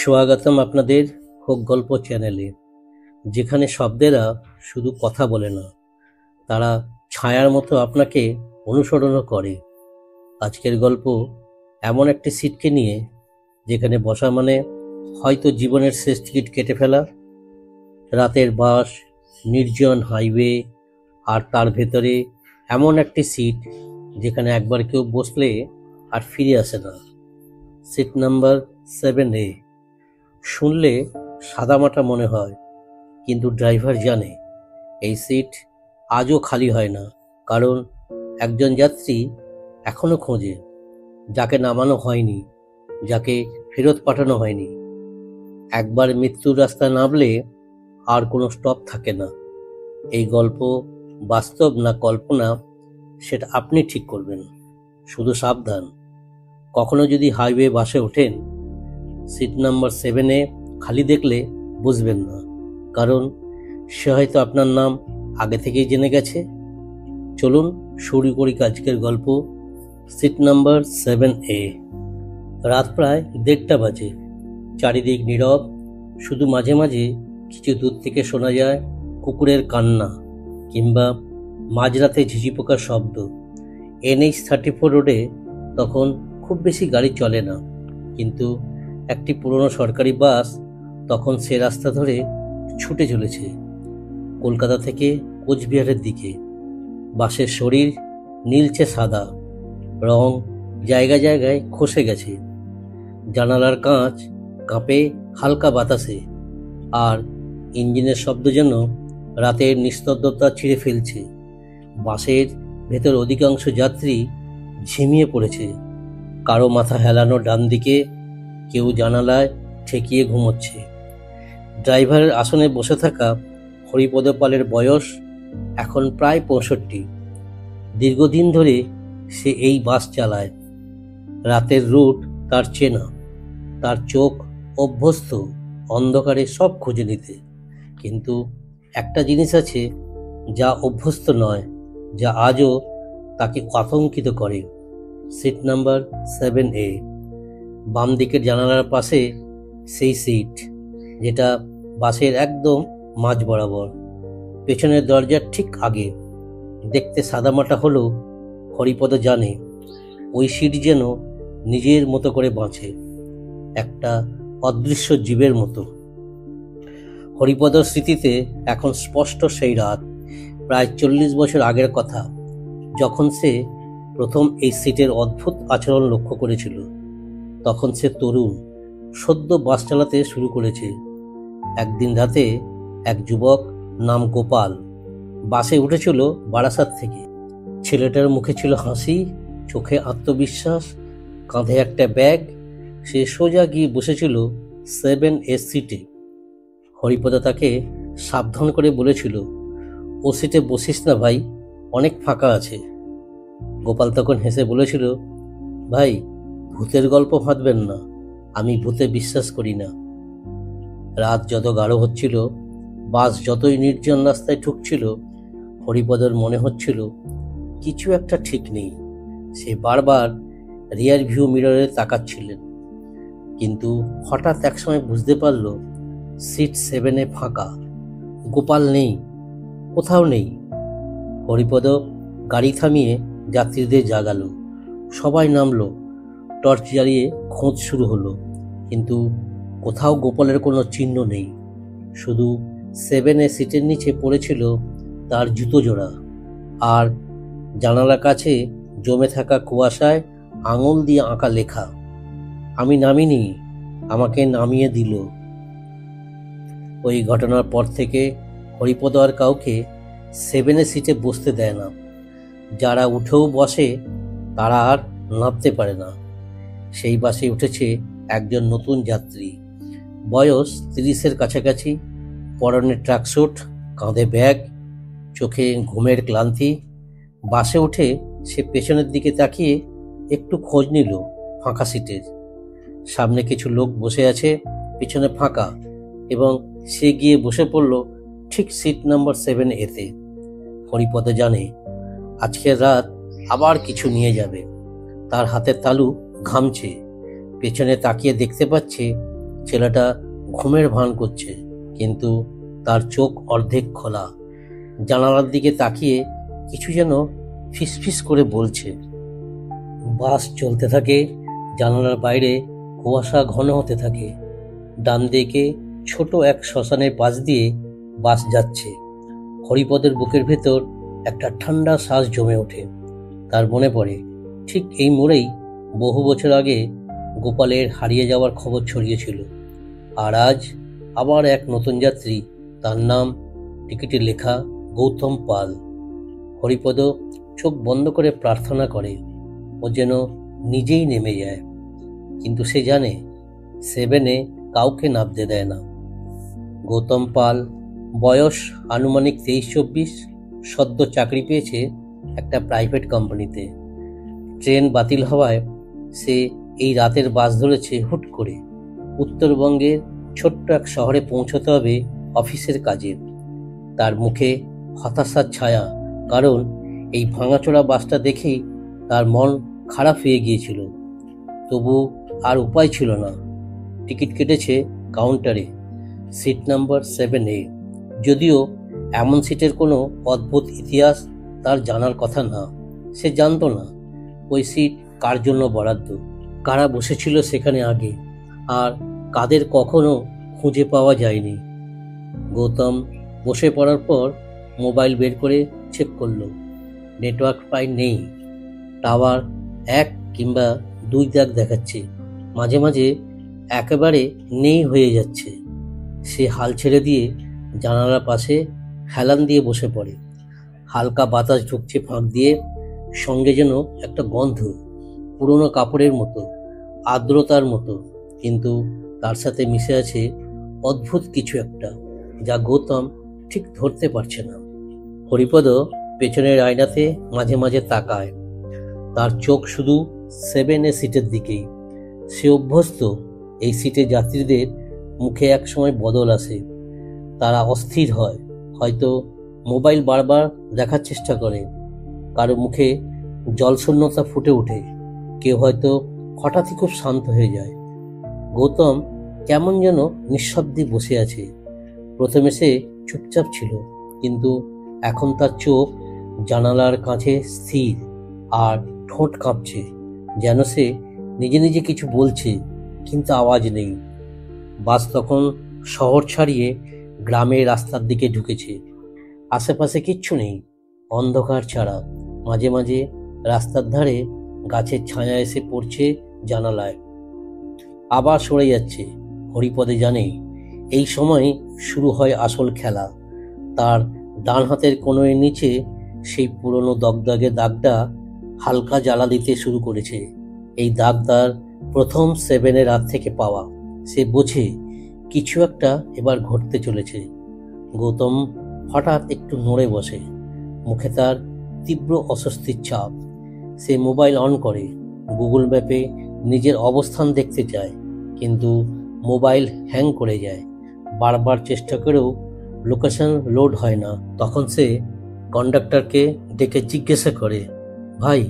স্বাগতম আপনাদের হোক গল্প চ্যানেলে, যেখানে শব্দেরা শুধু কথা বলে না, তারা ছায়ার মতো আপনাকে অনুসরণও করে। আজকের গল্প এমন একটি সিটকে নিয়ে, যেখানে বসা মানে হয়তো জীবনের শেষ টিকিট কেটে ফেলা। রাতের বাস, নির্জন হাইওয়ে, আর তার ভেতরে এমন একটি সিট যেখানে একবার কেউ বসলে আর ফিরে আসে না। Seat number 7A। শুনলে সাদামাটা মনে হয়, কিন্তু ড্রাইভার জানে এই সিট আজও খালি হয় না, কারণ একজন যাত্রী এখনো খোঁজে, যাকে নামানো হয়নি, যাকে ফেরত পাঠানো হয়নি। একবার মৃত্যুর রাস্তায় নামলে আর কোনো স্টপ থাকে না। এই গল্প বাস্তব না কল্পনা, সেটা আপনি ঠিক করবেন। শুধু সাবধান, কখনো যদি হাইওয়ে বাসে ওঠেন, সিট নাম্বার 7A খালি দেখলে বুঝবেন না, কারণ সে হয়তো আপনার নাম আগে থেকেই জেনে গেছে। চলুন শুরু করি আজকের গল্প, সিট নাম্বার 7A। রাত প্রায় 1:30 বাজে। চারিদিক নীরব, শুধু মাঝে মাঝে কিছু দূর থেকে শোনা যায় কুকুরের কান্না কিংবা মাঝরাতে ঝিঝি পোকার শব্দ। NH-34 রোডে তখন খুব বেশি গাড়ি চলে না, কিন্তু একটি পুরনো সরকারি বাস তখন সে রাস্তা ধরে ছুটে চলেছে কলকাতা থেকে কোচবিহারের দিকে। বাসের শরীর নীলচে সাদা, রং জায়গায় জায়গায় খসে গেছে, জানালার কাঁচ কাঁপে হালকা বাতাসে, আর ইঞ্জিনের শব্দ যেন রাতের নিস্তব্ধতা ছিঁড়ে ফেলছে। বাসের ভেতর অধিকাংশ যাত্রী ঝিমিয়ে পড়েছে, কারো মাথা হেলানো ডান দিকে, কেউ জানালায় ঠেকিয়ে ঘুমোচ্ছে। ড্রাইভারের আসনে বসে থাকা হরিপদ পালের বয়স এখন প্রায় 65। দীর্ঘদিন ধরে সে এই বাস চালায়। রাতের রুট তার চেনা, তার চোখ অভ্যস্ত অন্ধকারে সব খুঁজে নিতে। কিন্তু একটা জিনিস আছে যা অভ্যস্ত নয়, যা আজও তাকে আতঙ্কিত করে। Seat number 7A। বাম দিকের জানালার পাশে সেই সিট যেটা বাসের একদম মাঝ বরাবর, পেছনের দরজার ঠিক আগে। দেখতে সাদামাটা হলেও হরিপদ জানে ওই সিট যেন নিজের মতো করে বাঁচে, একটা অদৃশ্য জীবের মতো। হরিপদর স্মৃতিতে এখন স্পষ্ট সেই রাত, প্রায় 40 বছর আগের কথা, যখন সে প্রথম এই সিটের অদ্ভুত আচরণ লক্ষ্য করেছিল। তখন সে তরুণ, সদ্য বাস চালাতে শুরু করেছে। একদিন রাতে এক যুবক নাম গোপাল বাসে উঠেছিল বারাসাত থেকে। ছেলেটার মুখে ছিল হাসি, চোখে আত্মবিশ্বাস, কাঁধে একটা ব্যাগ। সে সোজা গিয়ে বসেছিল 7A সিটে। হরিপদ তাকে সাবধান করে বলেছিল, ও সিটে বসিস না ভাই, অনেক ফাঁকা আছে। গোপাল তখন হেসে বলেছিল, ভাই, ভূতের গল্প ফাঁদবেন না, আমি ভূতে বিশ্বাস করি না। রাত যত গাঢ় হচ্ছিল, বাস যতই নির্জন রাস্তায় ঠুকছিল, হরিপদর মনে হচ্ছিল কিছু একটা ঠিক নেই। সে বারবার রিয়ার ভিউ মিররে তাকাচ্ছিলেন, কিন্তু হঠাৎ একসময় বুঝতে পারল সিট 7A ফাঁকা। গোপাল নেই, কোথাও নেই। হরিপদ গাড়ি থামিয়ে যাত্রীদের জাগালো। সবাই নামলো, টর্চ জ্বালিয়ে খোঁজ শুরু হলো, কিন্তু কোথাও গোপালের কোনো চিহ্ন নেই। শুধু 7A সিটের নিচে পড়েছিল তার জুতো জোড়া, আর জানালার কাছে জমে থাকা কুয়াশায় আঙুল দিয়ে আঁকা লেখা, আমি নামিনি, আমাকে নামিয়ে দিল। ওই ঘটনার পর থেকে হরিপদ আর কাউকে 7A সিটে বসতে দেয় না। যারা উঠেও বসে তারা আর নামতে পারে না। সেই বাসে উঠেছে একজন নতুন যাত্রী, বয়স 30-এর কাছাকাছি, পরনে ট্র্যাকস্যুট, কাঁধে ব্যাগ, চোখে ঘুমের ক্লান্তি। বাসে উঠে সে পেছনের দিকে তাকিয়ে একটু খোঁজ নিল ফাঁকা সিটের। সামনে কিছু লোক বসে আছে, পিছনে ফাঁকা, এবং সে গিয়ে বসে পড়ল ঠিক সিট নাম্বার 7A-তে। হরিপদ জানে আজকের রাত আবার কিছু নিয়ে যাবে। তার হাতের তালু ঘামছে, পেছনে তাকিয়ে দেখতে পাচ্ছে ছেলেটা ঘুমের ভান করছে, কিন্তু তার চোখ অর্ধেক খোলা। জানালার দিকে তাকিয়ে কিছু যেন ফিসফিস করে বলছে। বাস চলতে থাকে। জানালার বাইরে কুয়াশা ঘন হতে থাকে। ডান দিকে ছোট এক শ্মশানের পাশ দিয়ে বাস যাচ্ছে। হরিপদের বুকের ভেতর একটা ঠান্ডা শ্বাস জমে ওঠে। তার মনে পড়ে, ঠিক এই মোড়েই বহু বছর আগে গোপালের হারিয়ে যাওয়ার খবর ছড়িয়েছিল। আর আজ আবার এক নতুন যাত্রী, তার নাম টিকিটে লেখা গৌতম পাল। হরিপদ চোখ বন্ধ করে প্রার্থনা করে ও যেন নিজেই নেমে যায়, কিন্তু সে জানে 7-এ কাউকে নামতে দেয় না। গৌতম পাল, বয়স আনুমানিক 23-24, সদ্য চাকরি পেয়েছে একটা প্রাইভেট কোম্পানিতে। ট্রেন বাতিল হওয়ায় সে এই রাতের বাস ধরেছে হুট করে। উত্তরবঙ্গের ছোট্ট এক শহরে পৌঁছতে হবে অফিসের কাজে। তার মুখে হতাশার ছায়া, কারণ এই ভাঙাচোরা বাসটা দেখেই তার মন খারাপ হয়ে গিয়েছিল। তবু আর উপায় ছিল না। টিকিট কেটেছে কাউন্টারে, সিট নাম্বার 7A। যদিও এমন সিটের কোনো অদ্ভুত ইতিহাস তার জানার কথা না। সে জানতো না ওই সিট কার জন্য বরাদ্দ, কারা বসেছিল সেখানে আগে, আর কাদের কখনো খুঁজে পাওয়া যায়নি। গৌতম বসে পড়ার পর মোবাইল বের করে চেক করলো। নেটওয়ার্ক পাই নেই। টাওয়ার 1 কিংবা 2 দাগ দেখাচ্ছে, মাঝে মাঝে একেবারে নেই হয়ে যাচ্ছে। সে হাল ছেড়ে দিয়ে জানালার পাশে হেলান দিয়ে বসে পড়ে। হালকা বাতাস ঢুকছে ফাঁক দিয়ে, সঙ্গে যেন একটা গন্ধ, পুরনো কাপড়ের মতো, আর্দ্রতার মতো, কিন্তু তার সাথে মিশে আছে অদ্ভুত কিছু একটা, যা গৌতম ঠিক ধরতে পারছে না। হরিপদ পেছনের আয়নাতে মাঝে মাঝে তাকায়। তার চোখ শুধু 7A সিটের দিকেই। সে অভ্যস্ত এই সিটে যাত্রীদের মুখে এক সময় বদল আসে। তারা অস্থির হয়, হয়তো মোবাইল বারবার দেখার চেষ্টা করে। কারো মুখে জলশূন্যতা ফুটে ওঠে, কেউ হয়তো হঠাৎই খুব শান্ত হয়ে যায়। গৌতম কেমন যেন নিঃশব্দে বসে আছে। প্রথমে সে চুপচাপ ছিল, কিন্তু এখন তার চোখ জানালার কাছে স্থির, আর ঠোঁট কাঁপছে, যেন সে নিজে নিজে কিছু বলছে, কিন্তু আওয়াজ নেই। বাস তখন শহর ছাড়িয়ে গ্রামের রাস্তার দিকে ঢুকেছে। আশেপাশে কিচ্ছু নেই, অন্ধকার ছাড়া। মাঝে মাঝে রাস্তার ধারে গাছের ছায়া এসে পড়ছে জানালায়, আবার সরে যাচ্ছে। হরিপদে জানে এই সময় শুরু হয় আসল খেলা। তার ডান হাতের কোণের নিচে সেই পুরনো দগদগে দাগটা হালকা জ্বালা দিতে শুরু করেছে। এই দাগ তার প্রথম 7-এ রাত থেকে পাওয়া। সে বোঝে কিছু একটা এবার ঘটতে চলেছে। গৌতম হঠাৎ একটু নড়ে বসে, মুখে তার তীব্র অস্বস্তির ছাপ। সে মোবাইল অন করে, গুগল ম্যাপে নিজের অবস্থান দেখতে চায়, কিন্তু মোবাইল হ্যাং করে যায়। বারবার চেষ্টা করেও লোকেশন লোড হয় না। তখন সে কন্ডাক্টরকে ডেকে জিজ্ঞাসা করে, ভাই,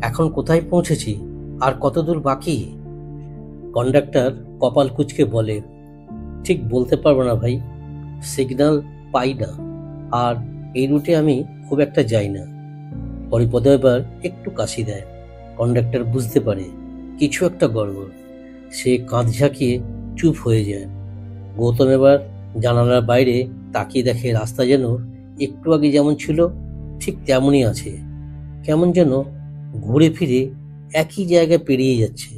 এখন কোথায় পৌঁছেছি, আর কত দূর বাকি? কন্ডাক্টর কপাল কুঁচকে বলে, ঠিক বলতে পারবো না ভাই, সিগন্যাল পাই না, আর এই রুটে আমি খুব একটা যাই না। হরিপদ এবার একটু কাশি দেয়। কন্ডাক্টর বুঝতে পারে কিছু একটা গড়বড়। সে কাঁধ ঝাঁকিয়ে চুপ হয়ে যায়। গৌতম এবার জানালার বাইরে তাকিয়ে দেখে রাস্তা যেন একটু আগে যেমন ছিল ঠিক তেমনই আছে। কেমন যেন ঘুরে ফিরে একই জায়গায় পেরিয়ে যাচ্ছে।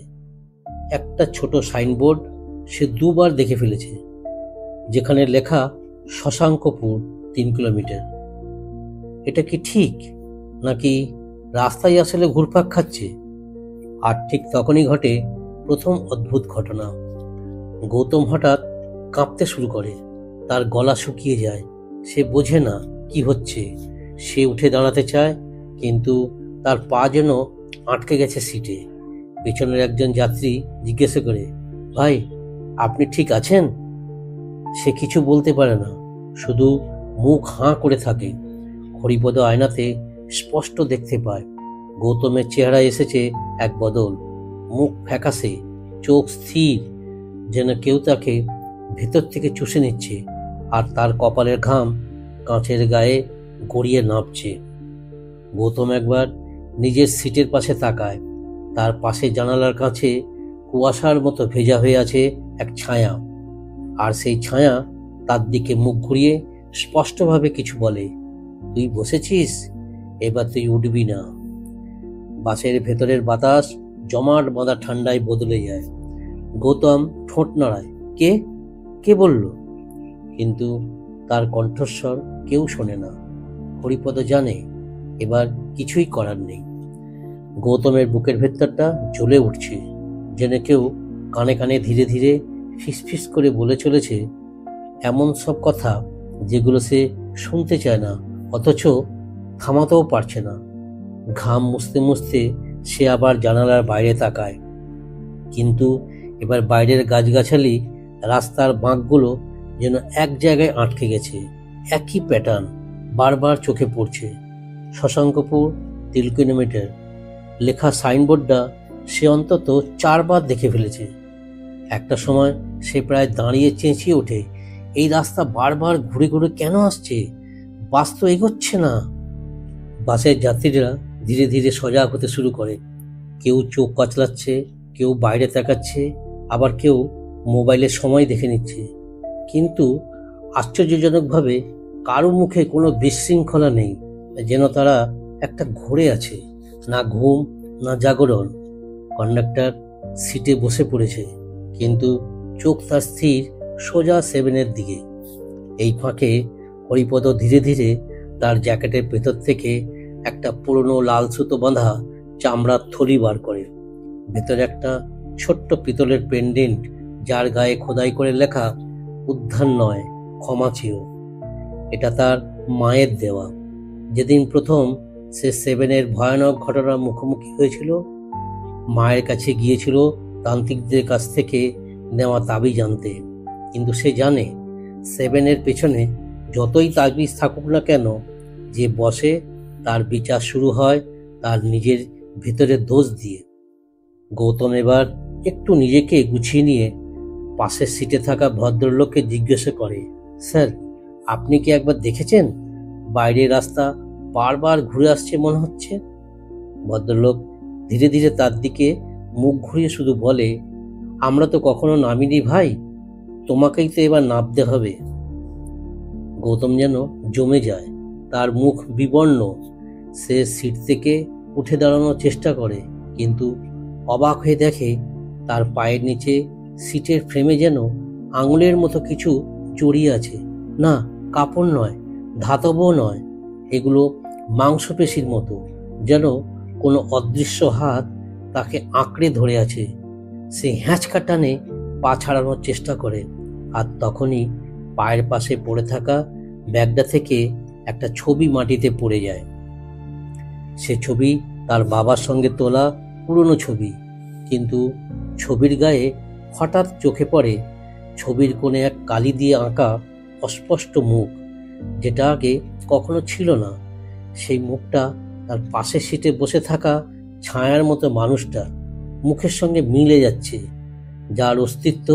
একটা ছোট সাইনবোর্ড সে 2 বার দেখে ফেলেছে, যেখানে লেখা শশাঙ্কপুর 3 কিলোমিটার। এটা কি ঠিক, নাকি রাস্তায় আসলে ঘুরপাক খাচ্ছে? আর ঠিক তখনই ঘটে প্রথম অদ্ভুত ঘটনা। গৌতম হঠাৎ কাঁপতে শুরু করে। তার গলা শুকিয়ে যায়। সে বোঝে না কি হচ্ছে। সে উঠে দাঁড়াতে চায়, কিন্তু তার পা যেন আটকে গেছে সিটে। পেছনের একজন যাত্রী জিজ্ঞাসা করে, ভাই, আপনি ঠিক আছেন? সে কিছু বলতে পারে না, শুধু মুখ হাঁ করে থাকে। হরিপদ আয়নাতে স্পষ্ট দেখতে পায় গৌতমের চেহারা এসেছে এক বদল। মুখ ফ্যাকাশে, চোখ স্থির, যেন কেউ তাকে ভেতর থেকে চুষে নিচ্ছে, আর তার কপালের ঘাম কাঁচের গায়ে গড়িয়ে নামছে। গৌতম একবার নিজের সিটের পাশে তাকায়। তার পাশে জানালার কাছে কুয়াশার মতো ভেজা হয়ে আছে এক ছায়া, আর সেই ছায়া তার দিকে মুখ ঘুরিয়ে স্পষ্টভাবে কিছু বলে, তুই বসেছিস, এবার তুই উঠবি না। বাসের ভেতরের বাতাস জমাট বাঁধা ঠান্ডায় বদলে যায়। গৌতম ঠোঁট নাড়ায়, কে কে বলল? কিন্তু তার কণ্ঠস্বর কেউ শোনে না। হরিপদ জানে এবার কিছুই করার নেই। গৌতমের বুকের ভেতরটা জ্বলে উঠছে, যেন কেউ কানে কানে ধীরে ধীরে ফিসফিস করে বলে চলেছে এমন সব কথা যেগুলো সে শুনতে চায় না, অথচ থামাতেও পারছে না। ঘাম মুছতে মুছতে সে আবার জানালার বাইরে তাকায়, কিন্তু এবার বাইরের গাছগাছালি, রাস্তার বাঁকগুলো যেন এক জায়গায় আটকে গেছে। একই প্যাটার্ন বারবার চোখে পড়ছে। শশাঙ্কপুর 3 কিলোমিটার লেখা সাইনবোর্ডটা সে অন্তত 4 বার দেখে ফেলেছে। একটা সময় সে প্রায় দাঁড়িয়ে চেঁচিয়ে ওঠে, এই রাস্তা বারবার ঘুরে ঘুরে কেন আসছে? বাস তো এগোচ্ছে না। বাসের যাত্রীরা ধীরে ধীরে সজাগ হতে শুরু করে। কেউ চোখ কচলাচ্ছে, কেউ বাইরে তাকাচ্ছে, আবার কেউ মোবাইলে সময় দেখে নিচ্ছে। কিন্তু আশ্চর্যজনকভাবে কারো মুখে কোনো বিশৃঙ্খলা নেই, যেন তারা একটা ঘোরে আছে, না ঘুম না জাগরণ। কন্ডাক্টর সিটে বসে পড়েছে, কিন্তু চোখ তার স্থির সোজা 7-এর দিকে। এই ফাঁকে হরিপদ ধীরে ধীরে তার জ্যাকেটের ভেতর থেকে একটা পুরনো লাল সুতো বাঁধা চামড়ার থলি বার করে। ভেতরে একটা ছোট্ট পিতলের পেন্ডেন্ট, যার গায়ে খোদাই করে লেখা, উদ্ধার নয়, ক্ষমা চেয়েও। এটা তার মায়ের দেওয়া। যেদিন প্রথম সে 7-এর ভয়ানক ঘটনার মুখোমুখি হয়েছিল, মায়ের কাছে গিয়েছিল তান্ত্রিকদের কাছ থেকে নেওয়া তাবিজ আনতে। কিন্তু সে জানে 7-এর পেছনে যতই তাবিজ থাকুক না কেন, যে বসে তার বিচার শুরু হয় তার নিজের ভিতরের দোষ দিয়ে। গৌতম এবার একটু নিজেকে গুছিয়ে নিয়ে পাশের সিটে থাকা ভদ্রলোককে জিজ্ঞাসা করে, স্যার, আপনি কি একবার দেখেছেন বাইরের রাস্তা বারবার ঘুরে আসছে মনে হচ্ছে? ভদ্রলোক ধীরে ধীরে তার দিকে মুখ ঘুরিয়ে শুধু বলে, আমরা তো কখনো নামিনি ভাই, তোমাকেই তো এবার নামতে হবে। গৌতম যেন জমে যায়, তার মুখ বিবর্ণ। সে সিট থেকে উঠে দাঁড়ানোর চেষ্টা করে, কিন্তু অবাক হয়ে দেখে তার পায়ের নিচে সিটের ফ্রেমে যেন আঙুলের মতো কিছু জড়িয়ে আছে। না, কাপড় নয়, ধাতবও নয়, এগুলো মাংসপেশির মতো, যেন কোনো অদৃশ্য হাত তাকে আঁকড়ে ধরে আছে। সে হ্যাঁচকা টানে পা ছাড়ানোর চেষ্টা করে, আর তখনই পায়ের পাশে পড়ে থাকা ব্যাগটা থেকে একটা ছবি মাটিতে পড়ে যায়। সে ছবি তার বাবার সঙ্গে তোলা পুরনো ছবি, কিন্তু ছবির গায়ে হঠাৎ চোখে পড়ে ছবির কোণে এক কালি দিয়ে আঁকা অস্পষ্ট মুখ, যেটা আগে কখনো ছিল না। সেই মুখটা তার পাশের সিটে বসে থাকা ছায়ার মতো মানুষটা মুখের সঙ্গে মিলে যাচ্ছে, যার অস্তিত্ব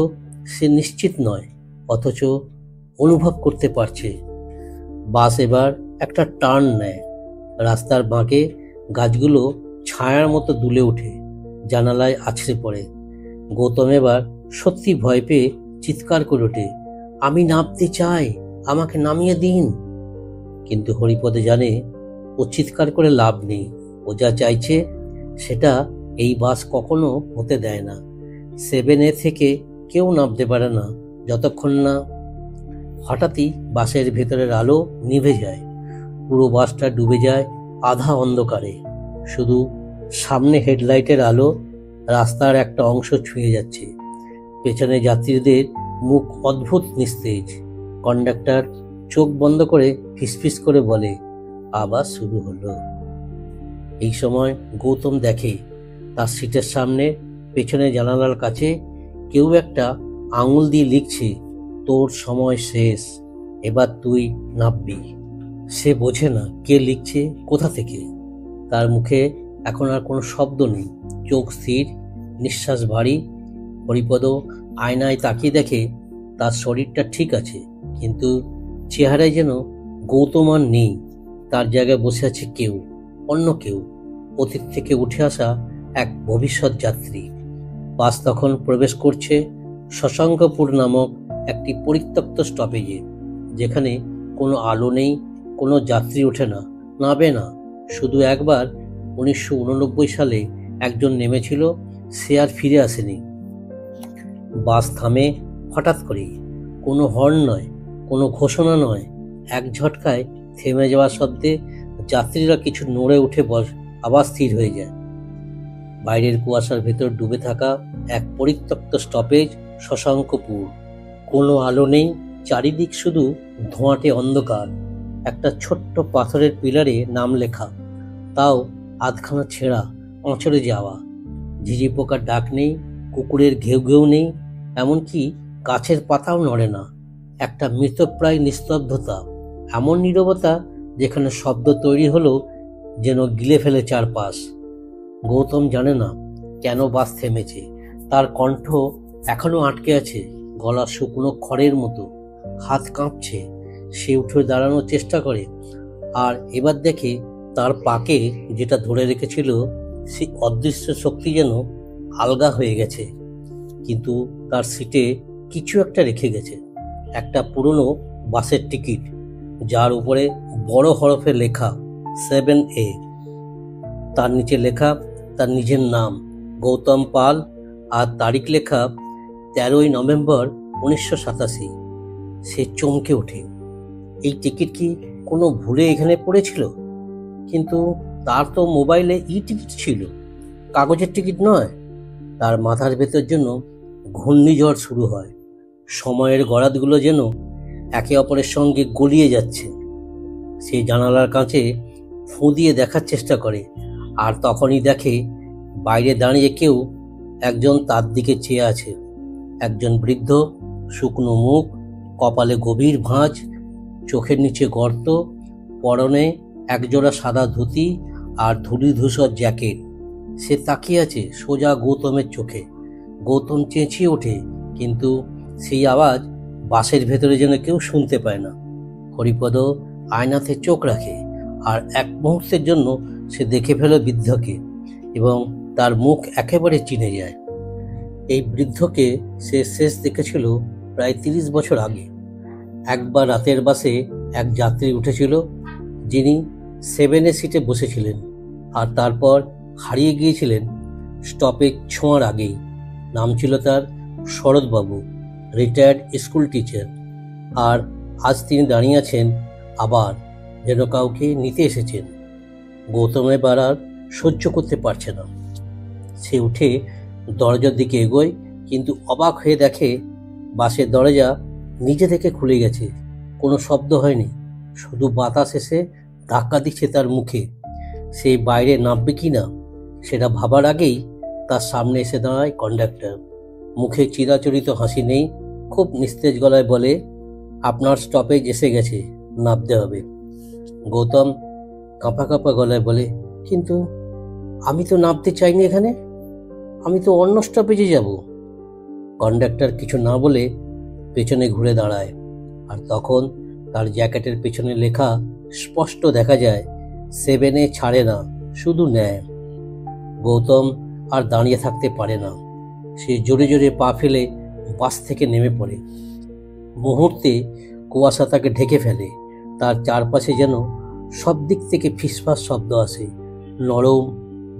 সে নিশ্চিত নয়, অথচ অনুভব করতে পারছে। বাস এবার একটা টার্ন নেয়। রাস্তার বাঁকে গাছগুলো ছায়ার মতো দুলে ওঠে, জানালায় আছড়ে পড়ে। গৌতম এবার সত্যি ভয় পেয়ে চিৎকার করে ওঠে, আমি নামতে চাই, আমাকে নামিয়ে দিন। কিন্তু হরিপদ জানে ও চিৎকার করে লাভ নেই। ও যা চাইছে সেটা এই বাস কখনো হতে দেয় না। 7-এ থেকে কেউ নামতে পারে না যতক্ষণ না। হঠাৎই বাসের ভেতরের আলো নিভে যায়। পুরো বাসটা ডুবে যায় আধা অন্ধকারে। শুধু সামনে হেডলাইটের আলো রাস্তার একটা অংশ ছুঁয়ে যাচ্ছে। পেছনে যাত্রীদের মুখ অদ্ভুত নিস্তেজ। কন্ডাক্টর চোখ বন্ধ করে ফিসফিস করে বলে, আবার শুরু হলো। এই সময় গৌতম দেখে তার সিটের সামনে পেছনে জানালার কাছে কেউ একটা আঙুল দিয়ে লিখছে, তোর সময় শেষ, এবার তুই নামবি। সে বোঝে না কে লিখছে, কোথা থেকে। তার মুখে এখন আর কোনো শব্দ নেই, চোখ স্থির, নিঃশ্বাস ভারী, হরিপদ আয়নায় তাকিয়ে দেখে তার শরীরটা ঠিক আছে, কিন্তু চেহারায় যেন গৌতম আর নেই। তার জায়গায় বসে আছে কেউ, অন্য কেউ, অতীত থেকে উঠে আসা এক ভবিষ্যৎ যাত্রী। বাস তখন প্রবেশ করছে শশাঙ্কপুর নামক একটি পরিত্যক্ত স্টপেজে, যেখানে কোনো আলো নেই, কোনো যাত্রী ওঠে না, নামবে না। শুধু একবার 1989 সালে একজন নেমেছিল, সে আর ফিরে আসেনি। বাস থামে হঠাৎ করেই, কোনো হর্ন নয়, কোনো ঘোষণা নয়, এক ঝটকায় থেমে যাওয়া শব্দে যাত্রীরা কিছু নড়ে উঠে আবার স্থির হয়ে যায়। বাইরের কুয়াশার ভেতর ডুবে থাকা এক পরিত্যক্ত স্টপেজ শশাঙ্কপুর। কোনো আলো নেই, চারিদিক শুধু ধোঁয়াটে অন্ধকার। একটা ছোট্ট পাথরের পিলারে নাম লেখা, তাও আধখানা ছেঁড়া, আঁচড়ে যাওয়া। ঝিঝি পোকার ডাক নেই, কুকুরের ঘেউ ঘেউ নেই, এমনকি গাছের পাতাও নড়ে না। একটা মৃতপ্রায় নিস্তব্ধতা, এমন নীরবতা যেখানে শব্দ তৈরি হলো যেন গিলে ফেলে চারপাশ। গৌতম জানে না কেন বাস থেমেছে, তার কণ্ঠ এখনো আটকে আছে, গলা শুকনো খড়ের মতো, হাত কাঁপছে। সে উঠে দাঁড়ানোর চেষ্টা করে, আর এবার দেখে তার পাকে যেটা ধরে রেখেছিল সেই অদৃশ্য শক্তি যেন আলগা হয়ে গেছে। কিন্তু তার সিটে কিছু একটা রেখে গেছে, একটা পুরনো বাসের টিকিট, যার উপরে বড় হরফে লেখা 7A। তার নিচে লেখা তার নিজের নাম গৌতম পাল, আর তারিখ লেখা 13ই নভেম্বর 1987। সে চমকে ওঠে। এই টিকিট কি কোনো ভুলে এখানে পড়েছিল? কিন্তু তার তো মোবাইলে টিকিট ছিল, কাগজের টিকিট নয়। তার মাথার ভেতর জন্য ঘূর্ণিঝড় শুরু হয়। সময়ের গরাদগুলো যেন একে অপরের সঙ্গে গলিয়ে যাচ্ছে। সে জানালার কাছে ফুঁ দিয়ে দেখার চেষ্টা করে, আর তখনই দেখে বাইরে দাঁড়িয়ে কেউ একজন তার দিকে চেয়ে আছে। একজন বৃদ্ধ, শুকনো মুখ, কপালে গভীর ভাঁজ, চোখের নিচে গর্ত, পরনে একজোড়া সাদা ধুতি আর ধূলিধূসর জ্যাকেট। সে তাকিয়ে আছে সোজা গৌতমের চোখে। গৌতম চেঁচিয়ে ওঠে, কিন্তু সেই আওয়াজ বাসের ভেতরে যেন কেউ শুনতে পায় না। হরিপদ আয়নাতে চোখ রাখে, আর এক মুহূর্তের জন্য সে দেখে ফেলে বৃদ্ধকে, এবং তার মুখ একেবারে চিনে যায়। এই বৃদ্ধকে সে শেষ দেখেছিল প্রায় 30 বছর আগে। একবার রাতের বাসে এক যাত্রী উঠেছিল, যিনি 7A সিটে বসেছিলেন, আর তারপর হারিয়ে গিয়েছিলেন স্টপেজ ছোঁয়ার আগেই। নাম ছিল তার শরৎবাবু, রিটায়ার্ড স্কুল টিচার। আর আজ তিনি দাঁড়িয়ে আছেন আবার, যেন কাউকে নিতে এসেছেন। গৌতম এবার আর সহ্য করতে পারছে না। সে উঠে দরজার দিকে এগোয়, কিন্তু অবাক হয়ে দেখে বাসের দরজা নিজে থেকে খুলে গেছে। কোনো শব্দ হয়নি, শুধু বাতাস এসে ধাক্কা দিচ্ছে তার মুখে। সেই বাইরে নামবে কি না সেটা ভাবার আগেই তার সামনে এসে দাঁড়ায় কন্ডাক্টর। মুখে চিরাচরিত হাসি নেই, খুব নিস্তেজ গলায় বলে, আপনার স্টপেজ এসে গেছে, নামতে হবে। গৌতম কাঁপা কাঁপা গলায় বলে, কিন্তু আমি তো নামতে চাইনি এখানে, আমি তো অন্য স্টপেজে যাব। কন্ডাক্টর কিছু না বলে পেছনে ঘুরে দাঁড়ায়, আর তখন তার জ্যাকেটের পেছনে লেখা স্পষ্ট দেখা যায়, 7A ছাড়ে না, শুধু নেয়। গৌতম আর দাঁড়িয়ে থাকতে পারে না। সে জোরে জোরে পা ফেলে বাস থেকে নেমে পড়ে। মুহূর্তে কুয়াশা তাকে ঢেকে ফেলে। তার চারপাশে যেন সব দিক থেকে ফিসফাস শব্দ আসে, নরম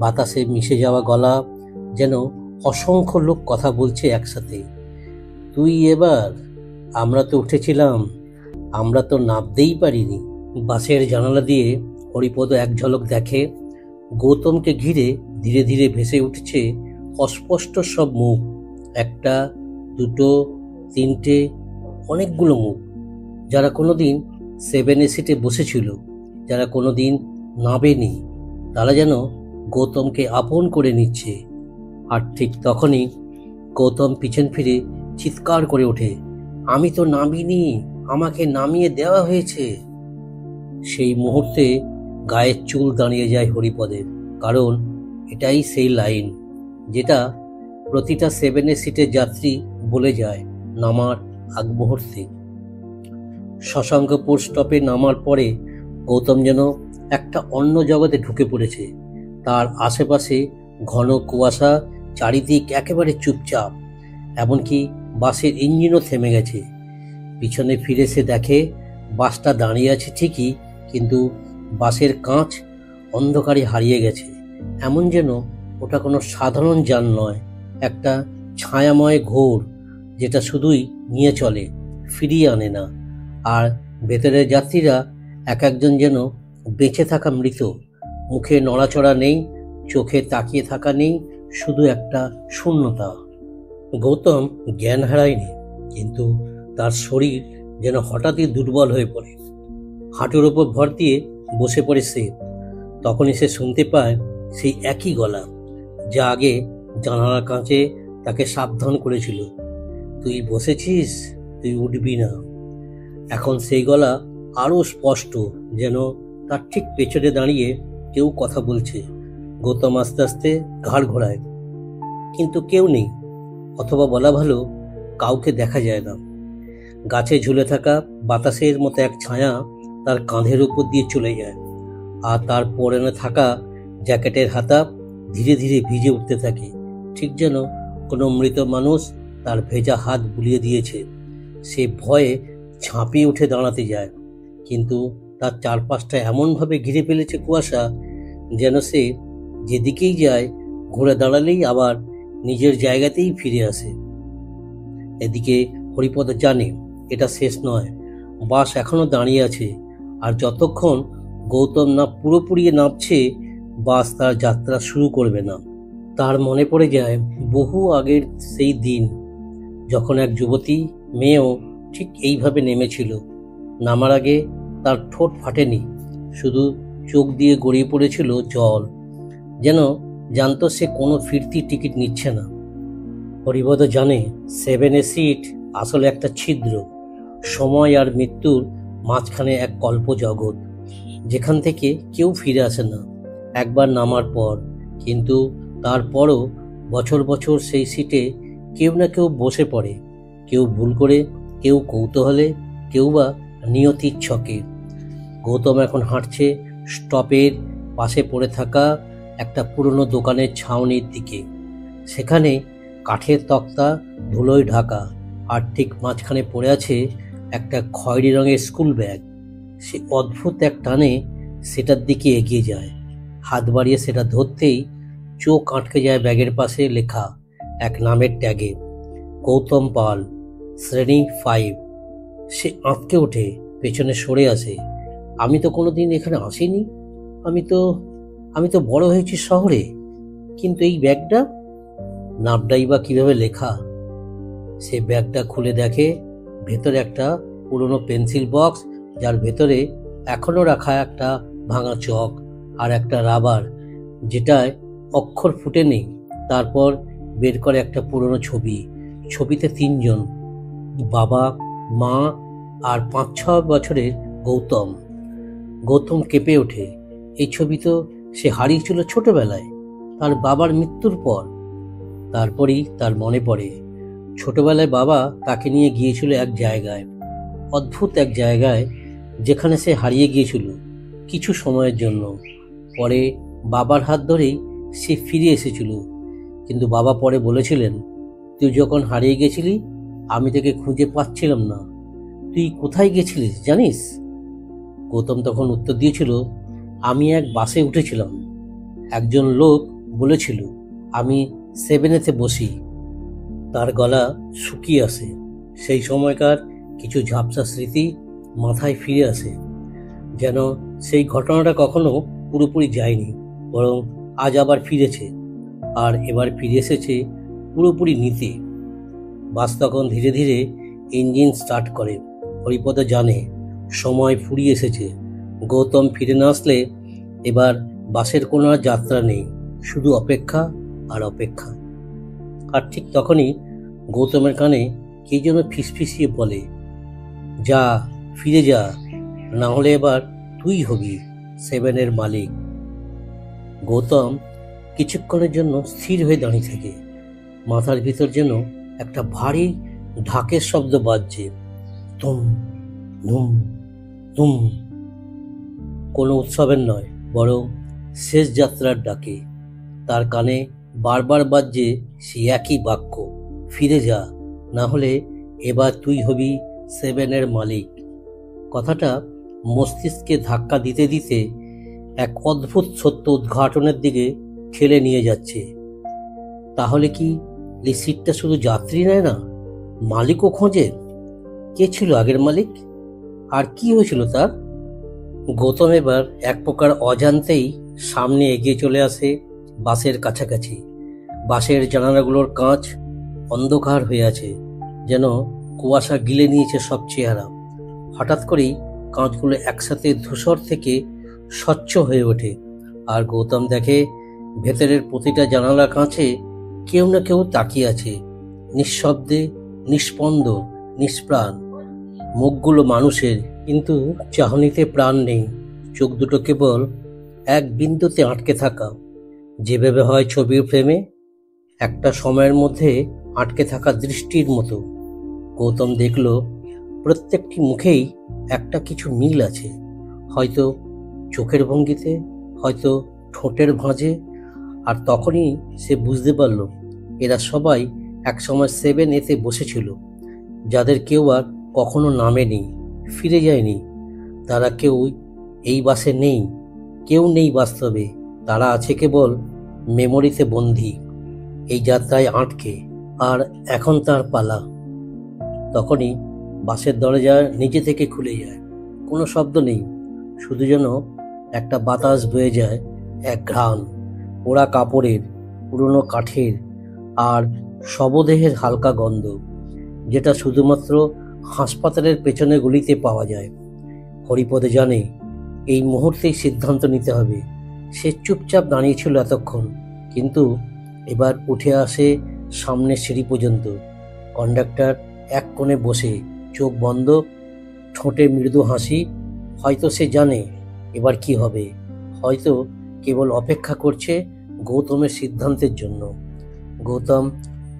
বাতাসে মিশে যাওয়া গলা, যেন অসংখ্য লোক কথা বলছে একসাথে। তুই এবার, আমরা তো উঠেছিলাম, আমরা তো নামতেই পারিনি। বাসের জানালা দিয়ে হরিপদ এক ঝলক দেখে, গৌতমকে ঘিরে ধীরে ধীরে ভেসে উঠছে অস্পষ্ট সব মুখ। একটা, দুটো, তিনটে, অনেকগুলো মুখ, যারা কোনোদিন 7A সিটে বসেছিল, যারা কোনোদিন নামেনি। তারা যেন গৌতমকে আপন করে নিচ্ছে। আর ঠিক তখনই গৌতম পিছন ফিরে চিৎকার করে ওঠে, আমি তো নামিনি, আমাকে নামিয়ে দেওয়া হয়েছে। সেই মুহূর্তে গায়ের চুল দাঁড়িয়ে যায় হরিপদের, কারণ এটাই সেই লাইন যেটা প্রতিটা সেভেনের সিটের যাত্রী বলে যায় নামার আগ মুহূর্তে। শশাঙ্কপুর স্টপে নামার পরে গৌতম যেন একটা অন্য জগতে ঢুকে পড়েছে। তার আশেপাশে ঘন কুয়াশা, চারিদিক একেবারে চুপচাপ, এমনকি বাসের ইঞ্জিনও থেমে গেছে। পিছনে ফিরে সে দেখে বাসটা দাঁড়িয়ে আছে ঠিকই, কিন্তু বাসের কাঁচ অন্ধকারে হারিয়ে গেছে। এমন যেন ওটা কোনো সাধারণ যান নয়, একটা ছায়াময় ঘোর, যেটা শুধুই নিয়ে চলে, ফিরিয়ে আনে না। আর ভেতরের যাত্রীরা এক একজন যেন বেঁচে থাকা মৃত। মুখে নড়াচড়া নেই, চোখে তাকিয়ে থাকা নেই, শুধু একটা শূন্যতা। গৌতম জ্ঞান হারায়নি, কিন্তু তার শরীর যেন হঠাৎই দুর্বল হয়ে পড়ে। হাঁটুর ওপর ভর দিয়ে বসে পড়ে সে। তখনই সে শুনতে পায় সেই একই গলা, যা আগে জানালার কাঁচে তাকে সাবধান করেছিল, তুই বসেছিস, তুই উঠবি না। এখন সেই গলা আরো স্পষ্ট, যেন তার ঠিক পেছনে দাঁড়িয়ে কেউ কথা বলছে। গৌতম আস্তে আস্তে ঘাড় ঘোরায়, কিন্তু কেউ নেই, অথবা বলা ভালো, কাউকে দেখা যায় না। গাছে ঝুলে থাকা বাতাসের মতো এক ছায়া তার কাঁধের উপর দিয়ে চলে যায়, আর তার পরনে থাকা জ্যাকেটের হাতা ধীরে ধীরে ভিজে উঠতে থাকে, ঠিক যেন কোনো মৃত মানুষ তার ভেজা হাত বুলিয়ে দিয়েছে। সে ভয়ে ঝাঁপিয়ে উঠে দাঁড়াতে যায়, কিন্তু তার চারপাশটা এমনভাবে ঘিরে ফেলেছে কুয়াশা, যেন সে যেদিকেই যায় ঘুরে দাঁড়ালেই আবার নিজের জায়গাতেই ফিরে আসে। এদিকে হরিপদ জানে এটা শেষ নয়, বাস এখনো দাঁড়িয়ে আছে, আর যতক্ষণ গৌতম না পুরোপুরি নামছে, বাস তার যাত্রা শুরু করবে না। তার মনে পড়ে যায় বহু আগের সেই দিন, যখন এক যুবতী মেয়েও ঠিক এইভাবে নেমেছিল। নামার আগে তার ঠোঁট ফাটেনি, শুধু চোখ দিয়ে গড়িয়ে পড়েছিল জল, যেন জানতো সে কোনো ফিরতি টিকিট নিচ্ছে না। হরিপদ জানে সেভেনের সিট আসলে একটা ছিদ্র, সময় আর মৃত্যুর মাঝখানে এক কল্প জগৎ, যেখান থেকে কেউ ফিরে আসে না একবার নামার পর। কিন্তু তারপরও বছর বছর সেই সিটে কেউ না কেউ বসে পড়ে, কেউ ভুল করে, কেউ কৌতূহলে, কেউ বা নিয়তির ছকে। গৌতম এখন হাঁটছে স্টপের পাশে পড়ে থাকা একটা পুরনো দোকানের ছাউনির দিকে। সেখানে কাঠের তক্তা ধুলোয় ঢাকা, আর ঠিক মাঝখানে পড়ে আছে একটা খয়েরি রঙের স্কুল ব্যাগ। সে অদ্ভুত এক টানে সেটার দিকে এগিয়ে যায়, হাত বাড়িয়ে সেটা ধরতেই চোখ আটকে যায় ব্যাগের পাশে লেখা এক নামের ট্যাগে, গৌতম পাল, শ্রেণী 5। সে আঁতকে ওঠে, পেছনে সরে আসে। আমি তো কোনোদিন এখানে আসিনি, আমি তো বড় হয়েছি শহরে, কিন্তু এই ব্যাগটা, নামটাই বা কিভাবে লেখা? সে ব্যাগটা খুলে দেখে ভেতরে একটা পুরনো পেন্সিল বক্স, যার ভেতরে এখনো রাখা একটা ভাঙা চক আর একটা রাবার, যেটায় অক্ষর ফুটে নেই। তারপর বের করে একটা পুরনো ছবি। ছবিতে 3 জন, বাবা, মা আর 5-6 বছরের গৌতম। গৌতম কেঁপে ওঠে। এই ছবি তো সে হারিয়েছিল ছোটবেলায়, তার বাবার মৃত্যুর পর। তারপরই তার মনে পড়ে ছোটবেলায় বাবা তাকে নিয়ে গিয়েছিল এক জায়গায়, অদ্ভুত এক জায়গায়, যেখানে সে হারিয়ে গিয়েছিল কিছু সময়ের জন্য। পরে বাবার হাত ধরেই সে ফিরে এসেছিল, কিন্তু বাবা পরে বলেছিলেন, তুই যখন হারিয়ে গেছিলি আমি তোকে খুঁজে পাচ্ছিলাম না, তুই কোথায় গেছিলিস জানিস? গৌতম তখন উত্তর দিয়েছিল, আমি এক বাসে উঠেছিলাম, একজন লোক বলেছিল আমি 7-এতে বসি। তার গলা শুকিয়ে আসে। সেই সময়কার কিছু ঝাপসা স্মৃতি মাথায় ফিরে আসে, যেন সেই ঘটনাটা কখনো পুরোপুরি যায়নি, বরং আজ আবার ফিরেছে। আর এবার ফিরে এসেছে পুরোপুরি নিতে। বাস তখন ধীরে ধীরে ইঞ্জিন স্টার্ট করে। হরিপদ জানে সময় ফুরিয়ে এসেছে। গৌতম ফিরে না আসলে এবার বাসের কোনো আর যাত্রা নেই, শুধু অপেক্ষা আর অপেক্ষা। আর ঠিক তখনই গৌতমের কানে কে যেন ফিসফিসিয়ে বলে, যা, ফিরে যা, না হলে এবার তুই হবি 7-এর মালিক। গৌতম কিছুক্ষণের জন্য স্থির হয়ে দাঁড়িয়ে থাকে। মাথার ভিতর যেন একটা ভারী ঢাকের শব্দ বাজছে, তুম ধুম তুম। কোনো উৎসবের নয়, বরং শেষ যাত্রার ডাকে। তার কানে বারবার বাজছে সে একই বাক্য, ফিরে যা, না হলে এবার তুই হবি সেভেনের মালিক। কথাটা মস্তিষ্কে ধাক্কা দিতে দিতে এক অদ্ভুত সত্য উদ্ঘাটনের দিকে ঠেলে নিয়ে যাচ্ছে। তাহলে কি এই সিটটা শুধু যাত্রী নেয় না, মালিকও খোঁজে? কে ছিল আগের মালিক, আর কি হয়েছিল তার? গৌতম এবার এক প্রকার অজান্তেই সামনে এগিয়ে চলে আসে বাসের কাছাকাছি। বাসের জানালাগুলোর কাঁচ অন্ধকার হয়ে আছে, যেন কুয়াশা গিলে নিয়েছে সব চেহারা। হঠাৎ করেই কাঁচগুলো একসাথে ধূসর থেকে স্বচ্ছ হয়ে ওঠে, আর গৌতম দেখে ভেতরের প্রতিটা জানালা কাঁচে কেউ না কেউ তাকিয়ে আছে, নিঃশব্দে, নিস্পন্দ, নিষ্প্রাণ। মুখগুলো মানুষের, কিন্তু চাহনিতে প্রাণ নেই। চোখ দুটো কেবল এক বিন্দুতে আটকে থাকা, যেভাবে হয় ছবির ফ্রেমে একটা সময়ের মধ্যে আটকে থাকা দৃষ্টির মতো। গৌতম দেখল প্রত্যেকটি মুখেই একটা কিছু মিল আছে, হয়তো চোখের ভঙ্গিতে, হয়তো ঠোঁটের ভাঁজে। আর তখনই সে বুঝতে পারল এরা সবাই একসময় 7A-তে বসেছিল, যাদের কেউ আর কখনো নামেনি, ফিরে যায়নি। তারা কেউ এই বাসে নেই, কেউ নেই বাস্তবে। তারা আছে কেবল মেমোরিতে বন্দী, এই যাত্রায় আটকে। আর এখন তার পালা। তখনই বাসের দরজা নিজে থেকে খুলে যায়। কোনো শব্দ নেই, শুধু যেন একটা বাতাস বয়ে যায়, এক ঘ্রাণ, পোড়া কাপড়ের, পুরনো কাঠের আর শবদেহের হালকা গন্ধ, যেটা শুধুমাত্র হাসপাতালের পেছনে গলিতে পাওয়া যায়। হরিপদ জানে এই মুহূর্তেই সিদ্ধান্ত নিতে হবে। সে চুপচাপ দাঁড়িয়েছিল এতক্ষণ, কিন্তু এবার উঠে আসে সামনের সিঁড়ি পর্যন্ত। কন্ডাক্টর এক কোণে বসে, চোখ বন্ধ, ঠোঁটে মৃদু হাসি। হয়তো সে জানে এবার কি হবে, হয়তো কেবল অপেক্ষা করছে গৌতমের সিদ্ধান্তের জন্য। গৌতম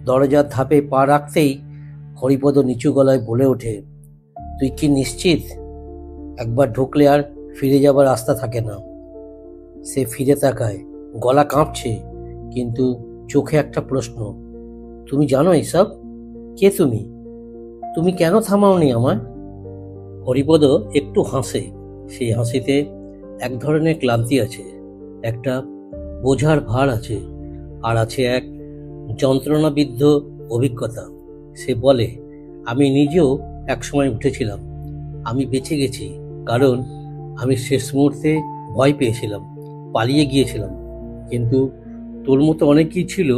দরজার ধাপে পা রাখতেই হরিপদ নিচু গলায় বলে ওঠে, তুই কি নিশ্চিত? একবার ঢুকলে আর ফিরে যাবার রাস্তা থাকে না। সে ফিরে তাকায়, গলা কাঁপছে, কিন্তু চোখে একটা প্রশ্ন, তুমি জানো এসব? কে তুমি? তুমি কেন থামাওনি আমায়? হরিপদ একটু হাসে। সেই হাসিতে এক ধরনের ক্লান্তি আছে, একটা বোঝার ভার আছে, আর আছে এক যন্ত্রণাবিদ্ধ অভিজ্ঞতা। সে বলে, আমি নিজেও একসময় উঠেছিলাম। আমি বেঁচে গেছি কারণ আমি শেষ মুহূর্তে ভয় পেয়েছিলাম, পালিয়ে গিয়েছিলাম। কিন্তু তোর মতো অনেকেই ছিল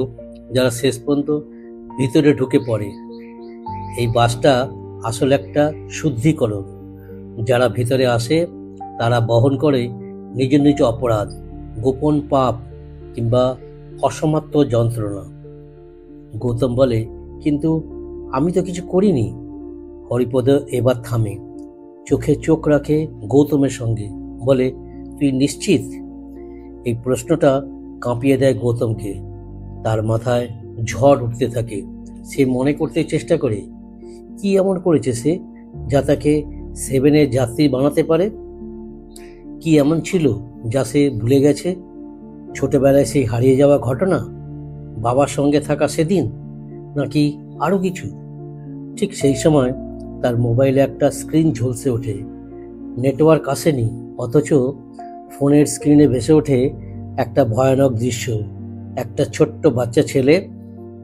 যারা শেষ পর্যন্ত ভিতরে ঢুকে পড়ে। এই বাসটা আসলে একটা শুদ্ধিকরণ। যারা ভিতরে আসে তারা বহন করে নিজ নিজ অপরাধ, গোপন পাপ কিংবা অসমাপ্ত যন্ত্রণা। গৌতম বলে, কিন্তু আমি তো কিছু করিনি। হরিপদ এবার থামে, চোখে চোখ রাখে গৌতমের সঙ্গে, বলে, তুই নিশ্চিত? এই প্রশ্নটা কাঁপিয়ে দেয় গৌতমকে। তার মাথায় ঝড় উঠতে থাকে। সে মনে করতে চেষ্টা করে কি এমন করেছে সে, যা তাকে 7-এর যাত্রী বানাতে পারে। কি এমন ছিল যা সে ভুলে গেছে? ছোটবেলায় সেই হারিয়ে যাওয়া ঘটনা, বাবার সঙ্গে থাকা সেদিন, নাকি আরো কিছু? ঠিক সেই সময় তার মোবাইলে একটা স্ক্রিন ঝলসে ওঠে। নেটওয়ার্ক আসেনি, অথচ ফোনের স্ক্রিনে ভেসে ওঠে একটা ভয়ানক দৃশ্য। একটা ছোট্ট বাচ্চা ছেলে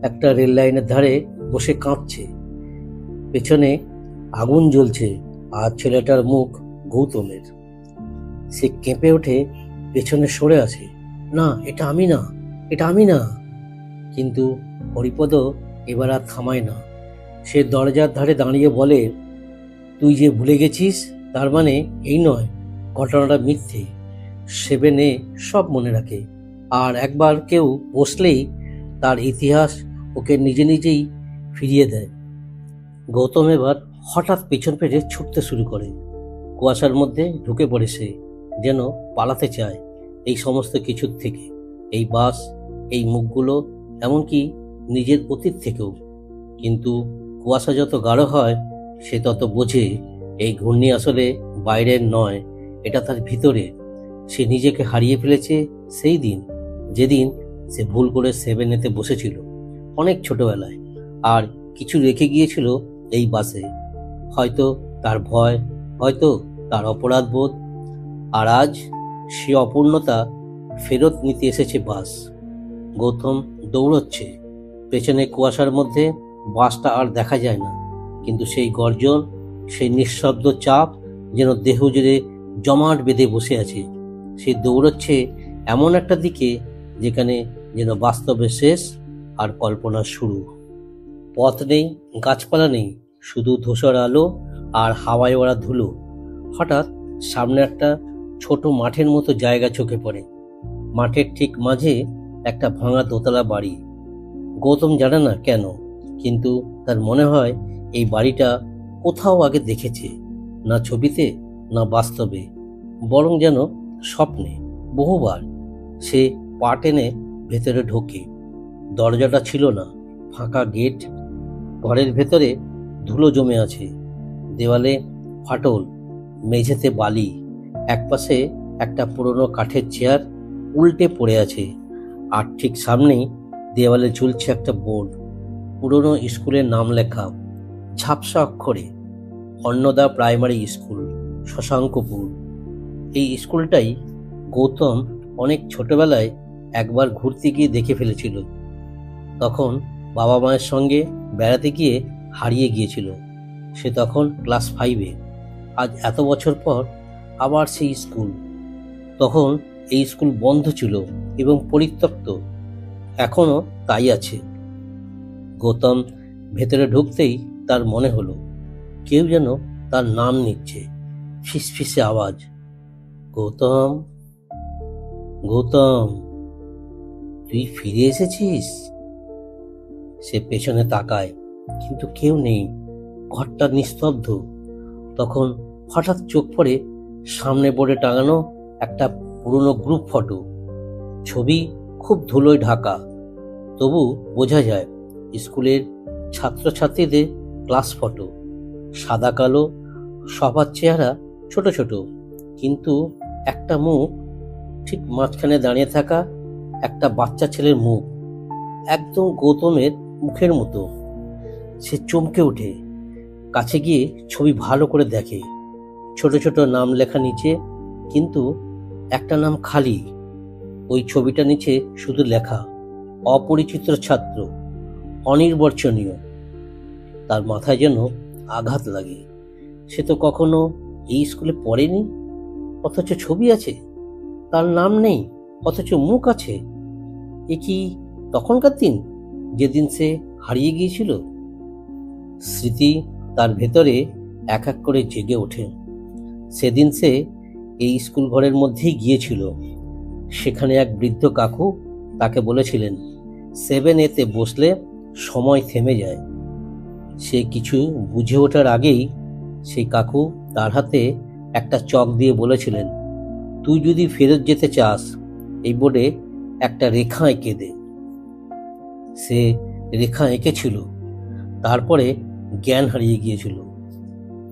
একটা রেল লাইনের ধারে বসে কাঁদছে। পেছনে আগুন জ্বলছে, আর ছেলেটার মুখ গৌতমের। সে কেঁপে ওঠে, পেছনে সরে আসে, না, এটা আমি না, এটা আমি না। কিন্তু হরিপদ এবার আর থামায় না। সে দরজার ধারে দাঁড়িয়ে বলে, তুই যে ভুলে গেছিস তার মানে এই নয় ঘটনাটা মিথ্যে। 7A সব মনে রাখে, আর একবার কেউ বসলেই তার ইতিহাস ওকে নিজে নিজেই ফিরিয়ে দেয়। গৌতম এবার হঠাৎ পেছন ফিরে ছুটতে শুরু করে। কুয়াশার মধ্যে ঢুকে পড়ে সে, যেন পালাতে চায় এই সমস্ত কিছুর থেকে, এই বাস, এই মুখগুলো, এমনকি নিজের অতীত থেকেও। কিন্তু কুয়াশা যত গাঢ় হয় সে তত বোঝে এই ঘূর্ণি আসলে বাইরের নয়, এটা তার ভিতরে। সে নিজেকে হারিয়ে ফেলেছে সেই দিন, যেদিন সে ভুল করে 7A-তে বসেছিল অনেক ছোটবেলায়, আর কিছু রেখে গিয়েছিল এই বাসে। হয়তো তার ভয়, হয়তো তার অপরাধবোধ। আর আজ সে অপূর্ণতা ফেরত নিতে এসেছে বাস। গৌতম দৌড়চ্ছে, পেছনে কুয়াশার মধ্যে বাসটা আর দেখা যায় না, কিন্তু সেই গর্জন, সেই নিঃশব্দ চাপ যেন দেহ জুড়ে জমাট বেঁধে বসে আছে। সে দৌড়চ্ছে এমন একটা দিকে যেখানে যেন বাস্তবের শেষ আর কল্পনার শুরু। পথ নেই, গাছপালা নেই, শুধু ধূসর আলো আর হাওয়ায় ওড়া ধুলো। হঠাৎ সামনে একটা ছোট মাঠের মতো জায়গা চোখে পড়ে। মাঠের ঠিক মাঝে একটা ভাঙা দোতলা বাড়ি। গৌতম জানে না কেন, কিন্তু তার মনে হয় এই বাড়িটা কোথাও আগে দেখেছে, না ছবিতে না বাস্তবে, বরং যেন স্বপ্নে বহুবার। সে পা টেনে ভেতরে ঢোকে। দরজাটা ছিল না, ফাঁকা গেট। ঘরের ভেতরে ধুলো জমে আছে, দেওয়ালে ফাটল, মেঝেতে বালি। একপাশে একটা পুরনো কাঠের চেয়ার উল্টে পড়ে আছে, আর ঠিক সামনেই দেওয়ালে ঝুলছে একটা বোর্ড, পুরনো স্কুলের নাম লেখা ঝাপসা অক্ষরে, অন্নদা প্রাইমারি স্কুল, শশাঙ্কপুর। এই স্কুলটাই গৌতম অনেক ছোটবেলায় একবার ঘুরতে গিয়ে দেখে ফেলেছিল। তখন বাবা মায়ের সঙ্গে বেড়াতে গিয়ে হারিয়ে গিয়েছিল। সে তখন ক্লাস 5-এ। আজ এত বছর পর আবার সেই স্কুল। তখন এই স্কুল বন্ধ ছিল এবং পরিত্যক্ত, এখনো তাই আছে। গৌতম ভেতরে ঢুকতেই তার মনে হলো কেউ যেন তার নাম নিচ্ছে, ফিসফিসে আওয়াজ, গৌতম, গৌতম, তুই ফিরে এসেছিস। সে পেছনে তাকায়, কিন্তু কেউ নেই, ঘরটা নিস্তব্ধ। তখন হঠাৎ চোখ পড়ে সামনে বোর্ডে টাঙানো একটা পুরনো গ্রুপ ফটো। ছবি খুব ধুলোয় ঢাকা, তবু বোঝা যায় স্কুলের ছাত্রছাত্রীদের ক্লাস ফটো। সাদা কালো, সবার চেহারা ছোট ছোট, কিন্তু একটা মুখ, ঠিক মাঝখানে দাঁড়িয়ে থাকা একটা বাচ্চা ছেলের মুখ, একদম গৌতমের মুখের মতো। সে চমকে ওঠে, কাছে গিয়ে ছবি ভালো করে দেখে। ছোট ছোট নাম লেখা নিচে, কিন্তু একটা নাম খালি। ওই ছবিটা নিচে শুধু লেখা, অপরিচিত ছাত্র, অনির্বাচনীয়। তার মাথায় যেন আঘাত লাগে। সে তো কখনো এই স্কুলে পড়েনি, অথচ ছবি আছে, তার নাম নেই, অথচ মুখ আছে। এ কি তখনকার দিন, যেদিন সে হারিয়ে গিয়েছিল? স্মৃতি তার ভেতরে এক এক করে জেগে ওঠে। সেদিন সে এই স্কুল ঘরের মধ্যেই গিয়েছিল। সেখানে এক বৃদ্ধ কাকু তাকে বলেছিলেন 7A-তে বসলে সময় থেমে যায়। সে কিছু বুঝে ওঠার আগেই সেই কাকু তার হাতে একটা চক দিয়ে বলেছিলেন, তুই যদি ফেরত যেতে চাস এই বোর্ডে একটা রেখা এঁকে দে। সে রেখা এঁকেছিল, তারপরে জ্ঞান হারিয়ে গিয়েছিল।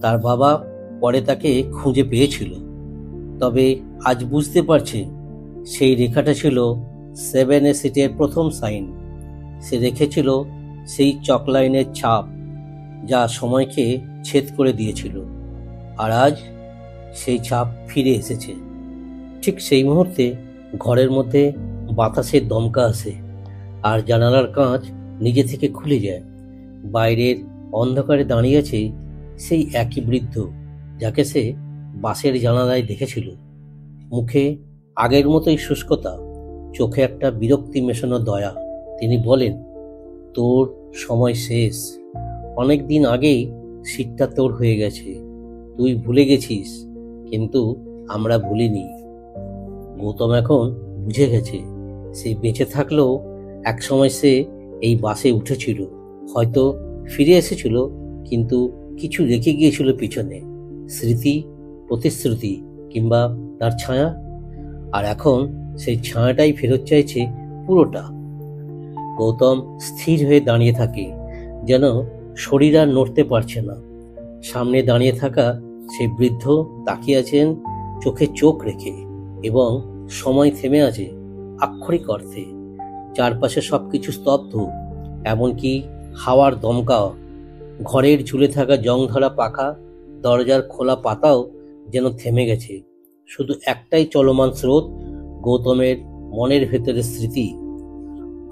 তার বাবা পরে তাকে খুঁজে পেয়েছিল, তবে আজ বুঝতে পারছে সেই রেখাটা ছিল 7A সিটের প্রথম সাইন। সে রেখেছিল সেই চকলাইনের ছাপ, যা সময়কে ছেদ করে দিয়েছিল। আর আজ সেই ছাপ ফিরে এসেছে। ঠিক সেই মুহূর্তে ঘরের মধ্যে বাতাসের দমকা আসে, আর জানালার কাঁচ নিজে থেকে খুলে যায়। বাইরের অন্ধকারে দাঁড়িয়ে আছে সেই একই বৃদ্ধ, যাকে সে বাসের জানালায় দেখেছিল। মুখে আগের মতোই শুষ্কতা, চোখে একটা বিরক্তি মেশানো দয়া। তিনি বলেন, তোর সময় শেষ। অনেক দিন আগেই সিটটা তোর হয়ে গেছে। তুই ভুলে গেছিস, কিন্তু আমরা ভুলিনি। গৌতম এখন বুঝে গেছে, সে বেঁচে থাকলেও একসময় সে এই বাসে উঠেছিল, হয়তো ফিরে এসেছিল, কিন্তু কিছু রেখে গিয়েছিল পিছনে, স্মৃতি, প্রতিশ্রুতি কিংবা তার ছায়া। আর এখন সেই ছায়াটাই ফেরত চাইছে পুরোটা। গৌতম স্থির হয়ে দাঁড়িয়ে থাকে, যেন শরীর আর নড়তে পারছে না। সামনে দাঁড়িয়ে থাকা সেই বৃদ্ধ তাকিয়ে আছেন চোখে চোখ রেখে, এবং সময় থেমে আছে আক্ষরিক অর্থে। চারপাশে সবকিছু স্তব্ধ, এমনকি হাওয়ার দমকা। ঘরের ঝুলে থাকা জংধরা পাখা, দরজার খোলা পাতাও যেন থেমে গেছে। শুধু একটাই চলমান স্রোত, গৌতমের মনের ভেতরের স্মৃতি।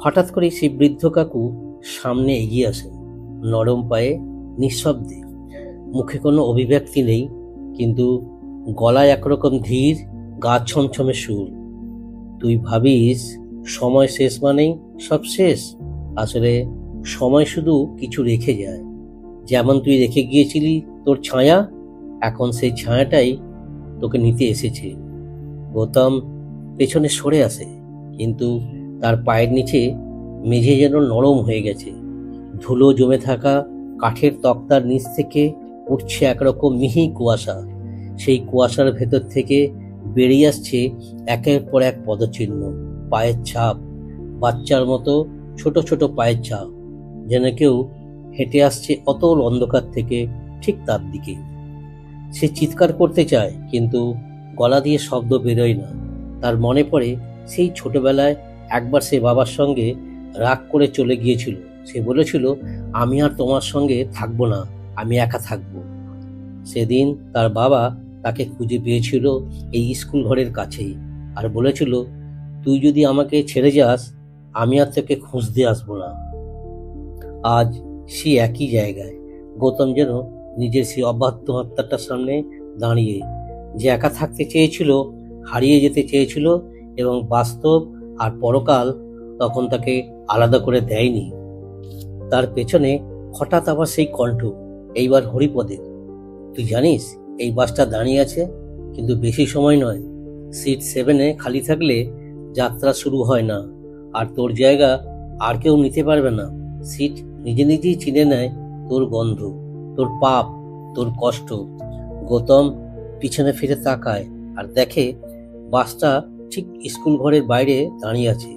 হঠাৎ করে সেই বৃদ্ধ কাকু সামনে এগিয়ে আসেন, নরম পায়ে, নিঃশব্দে। মুখে কোনো অভিব্যক্তি নেই, কিন্তু গলায় একরকম ধীর, গা ছমছমে সুর। তুই ভাবিস সময় শেষ মানেই সব শেষ। আসলে সময় শুধু কিছু রেখে যায়। যেমন তুই রেখে গিয়েছিলি তোর ছায়া, এখন সেই ছায়াটাই তোকে নিতে এসেছে। গৌতম পেছনে সরে আসে, কিন্তু তার পায়ের নিচে মেঝে যেন নরম হয়ে গেছে। ধুলো জমে থাকা কাঠের তক্তার নিচ থেকে উঠছে একরকম মিহি কুয়াশা। সেই কুয়াশার ভেতর থেকে বেরিয়ে আসছে একের পর এক পদচিহ্ন, পায়ের ছাপ, বাচ্চার মতো ছোট ছোট পায়ের ছাপ, যেন কেউ হেঁটে আসছে অতল অন্ধকার থেকে ঠিক তার দিকে। সে চিৎকার করতে চায়, কিন্তু গলা দিয়ে শব্দ বেরোয় না। তার মনে পড়ে সেই ছোটবেলায় একবার সে বাবার সঙ্গে রাগ করে চলে গিয়েছিল। সে বলেছিল, আমি আর তোমার সঙ্গে থাকবো না, আমি একা থাকবো। সেদিন তার বাবা তাকে খুঁজে পেয়েছিল এই স্কুল ঘরের কাছেই, আর বলেছিল, তুই যদি আমাকে ছেড়ে যাস, আমি আর তোকে খুঁজতে আসবো না। আজ সে একই জায়গায়। গৌতম যেন নিজের সেই অবাধ্য আত্মাটার সামনে দাঁড়িয়ে, যে একা থাকতে চেয়েছিল, হারিয়ে যেতে চেয়েছিল, এবং বাস্তব আর পরকাল তখন তাকে আলাদা করে দেয়নি। তার পেছনে হঠাৎ আবার সেই কণ্ঠ, এইবার হরিপদের। তুই জানিস এই বাসটা দাঁড়িয়ে আছে, কিন্তু বেশি সময় নয়। সিট 7 খালি থাকলে যাত্রা শুরু হয় না, আর তোর জায়গা আর কেউ নিতে পারবে না। সিট নিজে নিজেই চিনে নেয় তোর গন্ধ, তোর পাপ, তোর কষ্ট। গৌতম পিছনে ফিরে তাকায় আর দেখে বাসটা ঠিক স্কুল ঘরের বাইরে দাঁড়িয়ে আছে।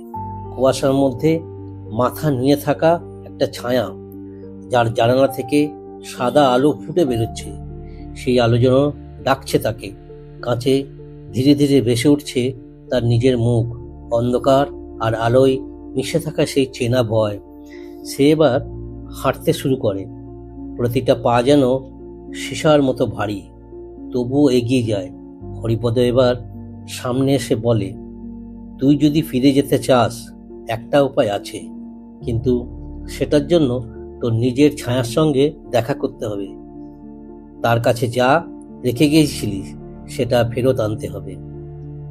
কুয়াশার মধ্যে মাথা নিয়ে থাকা একটা ছায়া, যার জানালা থেকে সাদা আলো ফুটে বেরোচ্ছে। সেই আলো যেন ডাকছে তাকে। কাছে ধীরে ধীরে ভেসে উঠছে তার নিজের মুখ, অন্ধকার আর আলোয় মিশে থাকা সেই চেনা ভয়। সে এবার হাঁটতে শুরু করে। প্রতিটা পা যেন সীসার মতো ভারী, তবুও এগিয়ে যায়। হরিপদ এবার সামনে এসে বলে, তুই যদি ফিরে যেতে চাস, একটা উপায় আছে, কিন্তু সেটার জন্য তোর নিজের ছায়ার সঙ্গে দেখা করতে হবে। তার কাছে যা রেখে গিয়েছিলিস সেটা ফেরত আনতে হবে।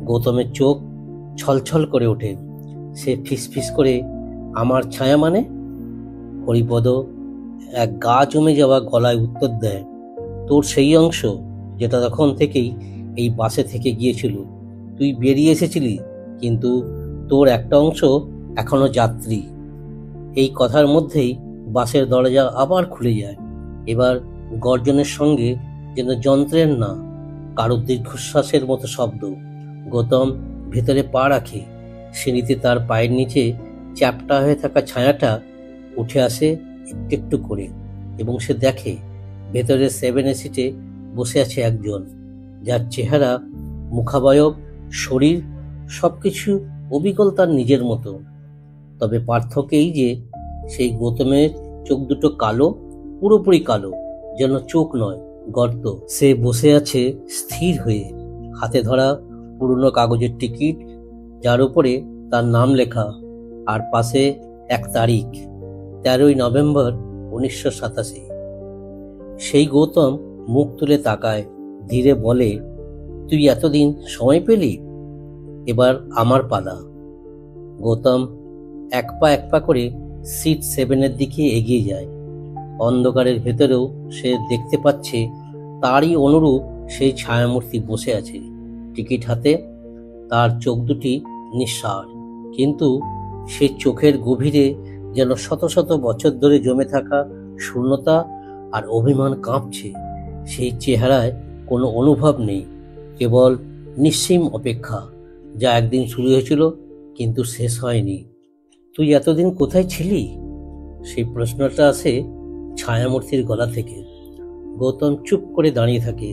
গৌতমের চোখ ছলছল করে ওঠে। সে ফিসফিস করে, আমার ছায়া মানে? হরিপদ এক গা জমে যাওয়া গলায় উত্তর দেয়, তোর সেই অংশ যেটা তখন থেকেই এই বাসে থেকে গিয়েছিল। তুই বেরিয়ে এসেছিলি, কিন্তু তোর একটা অংশ এখনো যাত্রী। এই কথার মধ্যেই বাসের দরজা আবার খুলে যায়। এবার গর্জনের সঙ্গে, যেন যন্ত্রের না, কারো দীর্ঘশ্বাসের মতো শব্দ। গৌতম ভেতরে পা রাখে। সিঁড়িতে তার পায়ের নিচে চ্যাপ্টা হয়ে থাকা ছায়াটা উঠে আসে একটু একটু করে, এবং সে দেখে ভেতরের 7 সিটে বসে আছে একজন, যার চেহারা, মুখাবয়ব, শরীর সবকিছু অবিকল তার নিজের মতো। তবে পার্থক্য এই যে সেই গৌতমের চোখ দুটো কালো, পুরোপুরি কালো, যেন চোখ নয়, গর্ত। সে বসে আছে স্থির হয়ে, হাতে ধরা পুরনো কাগজের টিকিট, যার উপরে তার নাম লেখা, আর পাশে এক তারিখ, 13ই নভেম্বর 1987। সেই গৌতম মুখ তুলে তাকায়, ধীরে বলে, তুই এতদিন সময় পেলি, এবার আমার পালা। গৌতম এক পা করে সিট 7 দিকে এগিয়ে যায়। অন্ধকারের ভেতরেও সে দেখতে পাচ্ছে তারই অনুরূপ সেই ছায়ামূর্তি বসে আছে, টিকিট হাতে। তার চোখ দুটি নিঃসাড়, কিন্তু সে চোখের গভীরে যেন শত শত বছর ধরে জমে থাকা শূন্যতা আর অভিমান কাঁপছে। সেই চেহারায় কোনো অনুভব নেই, কেবল নিঃসীম অপেক্ষা, যা একদিন শুরু হয়েছিল কিন্তু শেষ হয়নি। তুই এতদিন কোথায় ছিলি? সেই প্রশ্নটা আসে ছায়ামূর্তির গলা থেকে। গৌতম চুপ করে দাঁড়িয়ে থাকে।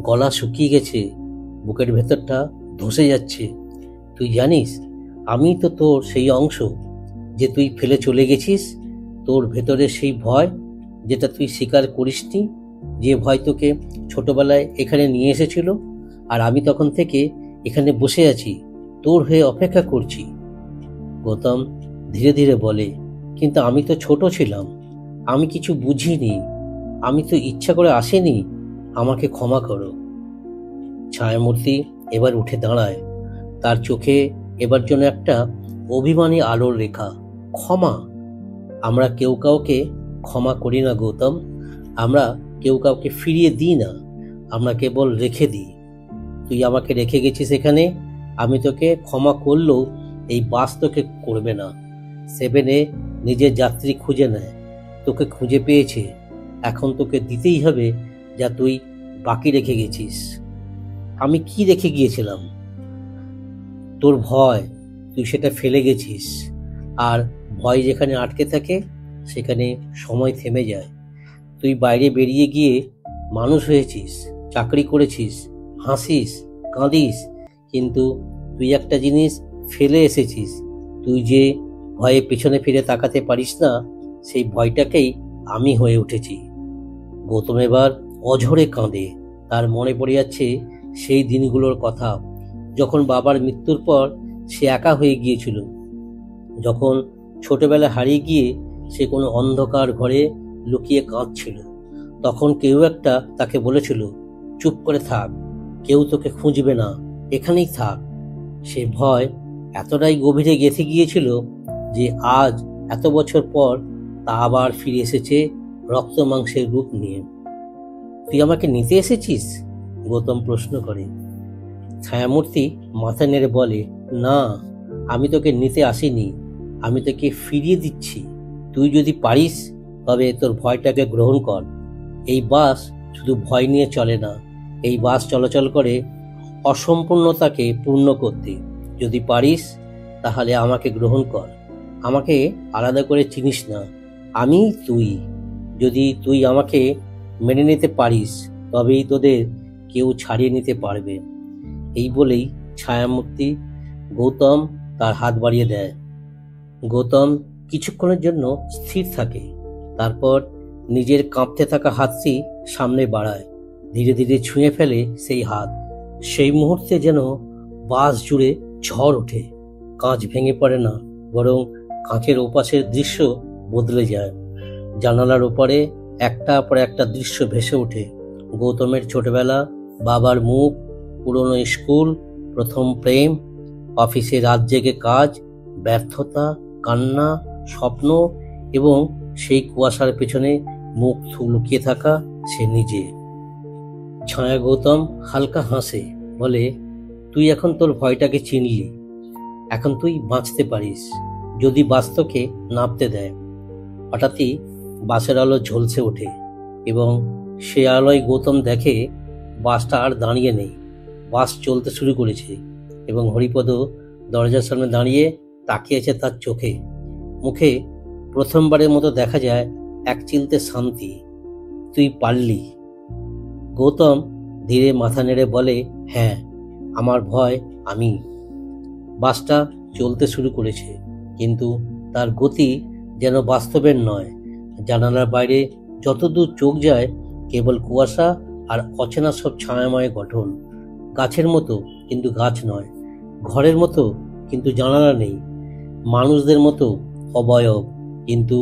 গলা শুকিয়ে গেছে, বুকের ভেতরটা ধসে যাচ্ছে। তুই জানিস, আমি তো তোর সেই অংশ যে তুই ফেলে চলে গেছিস। তোর ভেতরে সেই ভয় যেটা তুই স্বীকার করিসনি, যে ভয় তোকে ছোটবেলায় এখানে নিয়ে এসেছিল। আর আমি তখন থেকে এখানে বসে আছি, তোর হয়ে অপেক্ষা করছি। গৌতম ধীরে ধীরে বলে, কিন্তু আমি তো ছোট ছিলাম, আমি কিছু বুঝিনি, আমি তো ইচ্ছা করে আসিনি, আমাকে ক্ষমা করো। ছায়ামূর্তি এবার উঠে দাঁড়ায়। তার চোখে এবার যেন একটা অভিমানী আলোর রেখা। ক্ষমা? আমরা কেউ কাউকে ক্ষমা করি না গৌতম। আমরা কেউ কাউকে ফিরিয়ে দিই না, আমরা কেবল রেখে দিই। তুই আমাকে রেখে গেছিস এখানে, আমি তোকে ক্ষমা করলেও এই বাস তোকে করবে না। 7A নিজের যাত্রী খুঁজে নেয়, তোকে খুঁজে পেয়েছে। এখন তোকে দিতেই হবে যা তুই বাকি রেখে গেছিস। আমি কি রেখে গিয়েছিলাম? তোর ভয়, তুই সেটা ফেলে গেছিস। আর ভয় যেখানে আটকে থাকে সেখানে সময় থেমে যায়। তুই বাইরে বেরিয়ে গিয়ে মানুষ হয়েছিস, চাকরি করেছিস, হাসিস, কাঁদিস, কিন্তু তুই একটা জিনিস ফেলে এসেছিস। তুই যে ভয়ে পেছনে ফিরে তাকাতে পারিস না, সেই ভয়টাকেই আমি হয়ে উঠেছি। গৌতম এবার অঝরে কাঁদে। তার মনে পড়ে যাচ্ছে সেই দিনগুলোর কথা, যখন বাবার মৃত্যুর পর সে একা হয়ে গিয়েছিল, যখন ছোটবেলা হারিয়ে গিয়ে সে কোনো অন্ধকার ঘরে লুকিয়ে কাঁদছিল। তখন কেউ একটা তাকে বলেছিল, চুপ করে থাক, কেউ তোকে খুঁজবে না, এখানেই থাক। সে ভয় এতটাই গভীরে গেঁথে গিয়েছিল যে আজ এত বছর পর তা আবার ফিরে এসেছে রক্ত মাংসের রূপ নিয়ে। তুই আমাকে নিতে এসেছিস? গৌতম প্রশ্ন করে। ছায়ামূর্তি মাথা নেড়ে বলে, না, আমি তোকে নিতে আসিনি, আমি তোকে ফিরিয়ে দিচ্ছি। তুই যদি পারিস তবে তোর ভয়টাকে গ্রহণ কর। এই বাস শুধু ভয় নিয়ে চলে না, এই বাস চলাচল করে অসম্পূর্ণতাকে পূর্ণ করতে। যদি পারিস তাহলে আমাকে গ্রহণ কর। আমাকে আলাদা করে চিনিস না, আমি তুই। যদি তুই আমাকে মেনে নিতে পারিস তবেই তোদের কেউ ছাড়িয়ে নিতে পারবে। এই বলেই ছায়ামূর্তি গৌতম তার হাত বাড়িয়ে দেয়। গৌতম কিছুক্ষণের জন্য স্থির থাকে, তারপর নিজের কাঁপতে থাকা হাতটি সামনে বাড়ায়, ধীরে ধীরে ছুঁয়ে ফেলে সেই হাত। সেই মুহূর্তে যেন বাস জুড়ে ঝড় ওঠে। কাঁচ ভেঙে পড়ে না, বরং কাঁচের ওপাশের দৃশ্য বদলে যায়। জানালার ওপারে একটা পর একটা দৃশ্য ভেসে ওঠে। গৌতমের ছোটবেলা, বাবার মুখ, পুরনো স্কুল, প্রথম প্রেম, অফিসে রাত জেগে কাজ, ব্যর্থতা, কান্না, স্বপ্ন, এবং সেই কুয়াশার পেছনে মুখ লুকিয়ে থাকা সে নিজে। ছায়া গৌতম হালকা হাসে, বলে, তুই এখন তোর ভয়টাকে চিনলি, এখন তুই বাঁচতে পারিস যদি বাস্তবকে নামতে দেয়। হঠাৎই বাসের আলো ঝলসে ওঠে এবং সে আলোয় গৌতম দেখে বাসটা আর দাঁড়িয়ে নেই। বাস চলতে শুরু করেছে এবং হরিপদ দরজার সামনে দাঁড়িয়ে তাকিয়েছে। তার চোখে মুখে প্রথমবারের মতো দেখা যায় এক চিলতে শান্তি। তুই পারলি। গৌতম ধীরে মাথা নেড়ে বলে, হ্যাঁ, আমার ভয় আমি। বাসটা চলতে শুরু করেছে, কিন্তু তার গতি যেন বাস্তবের নয়। জানালার বাইরে যতদূর চোখ যায় কেবল কুয়াশা আর অচেনা সব ছায়াময় গঠন। গাছের মতো কিন্তু গাছ নয়, ঘরের মতো কিন্তু জানালা নেই, মানুষদের মতো অবয়ব কিন্তু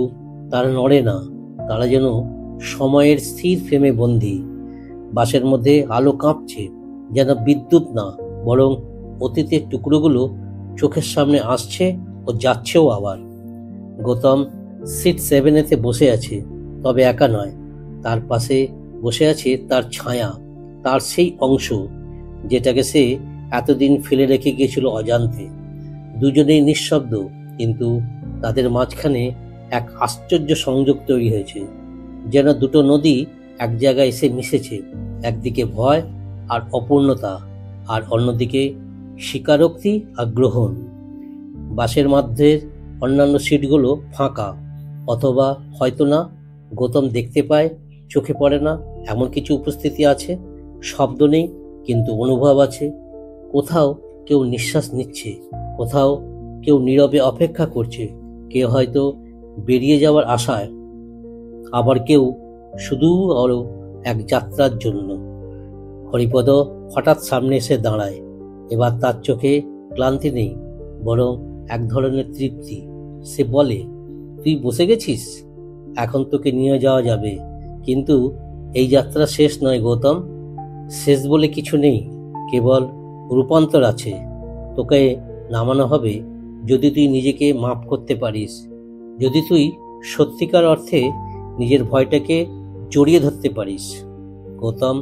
তারা নড়ে না, তারা যেন সময়ের স্থির ফ্রেমে বন্দী। বাসের মধ্যে আলো কাঁপছে, যেন বিদ্যুৎ না, বরং অতীতের টুকরোগুলো চোখের সামনে আসছে ও যাচ্ছেও আবার। গৌতম সিট 7A বসে আছে, তবে একা নয়। তার পাশে বসে আছে তার ছায়া, তার সেই অংশ যেটাকে সে এতদিন ফেলে রেখে গিয়েছিল অজান্তে। দুজনেই নিঃশব্দ, কিন্তু তাদের মাঝখানে এক আশ্চর্য সংযোগ তৈরি হয়েছে, যেন দুটো নদী এক জায়গায় এসে মিশেছে। একদিকে ভয় আর অপূর্ণতা, আর অন্যদিকে স্বীকারোক্তি আর গ্রহণ। বাসের মধ্যে অন্যান্য সিটগুলো ফাঁকা, অথবা হয়তো না। গৌতম দেখতে পায়, চোখে পড়ে না এমন কিছু উপস্থিতি আছে। শব্দ নেই, কিন্তু অনুভব আছে। কোথাও কেউ নিঃশ্বাস নিচ্ছে, কোথাও কেউ নীরবে অপেক্ষা করছে। কেউ হয়তো বেরিয়ে যাওয়ার আশায়, আবার কেউ শুধু আরো এক যাত্রার জন্য। হরিপদ হঠাৎ সামনে এসে দাঁড়ায়। এবার তার চোখে ক্লান্তি নেই, বরং এক ধরনের তৃপ্তি। সে বলে, তুই বসে গেছিস, এখন তোকে নিয়ে যাওয়া যাবে। কিন্তু এই যাত্রা শেষ নয় গৌতম। শেষ বলে কিছু নেই, কেবল রূপান্তর আছে। তোকে নামানো হবে যদি তুই নিজেকে মাফ করতে পারিস, যদি তুই সত্যিকার অর্থে নিজের ভয়টাকে জড়িয়ে ধরতে পারিস। গৌতম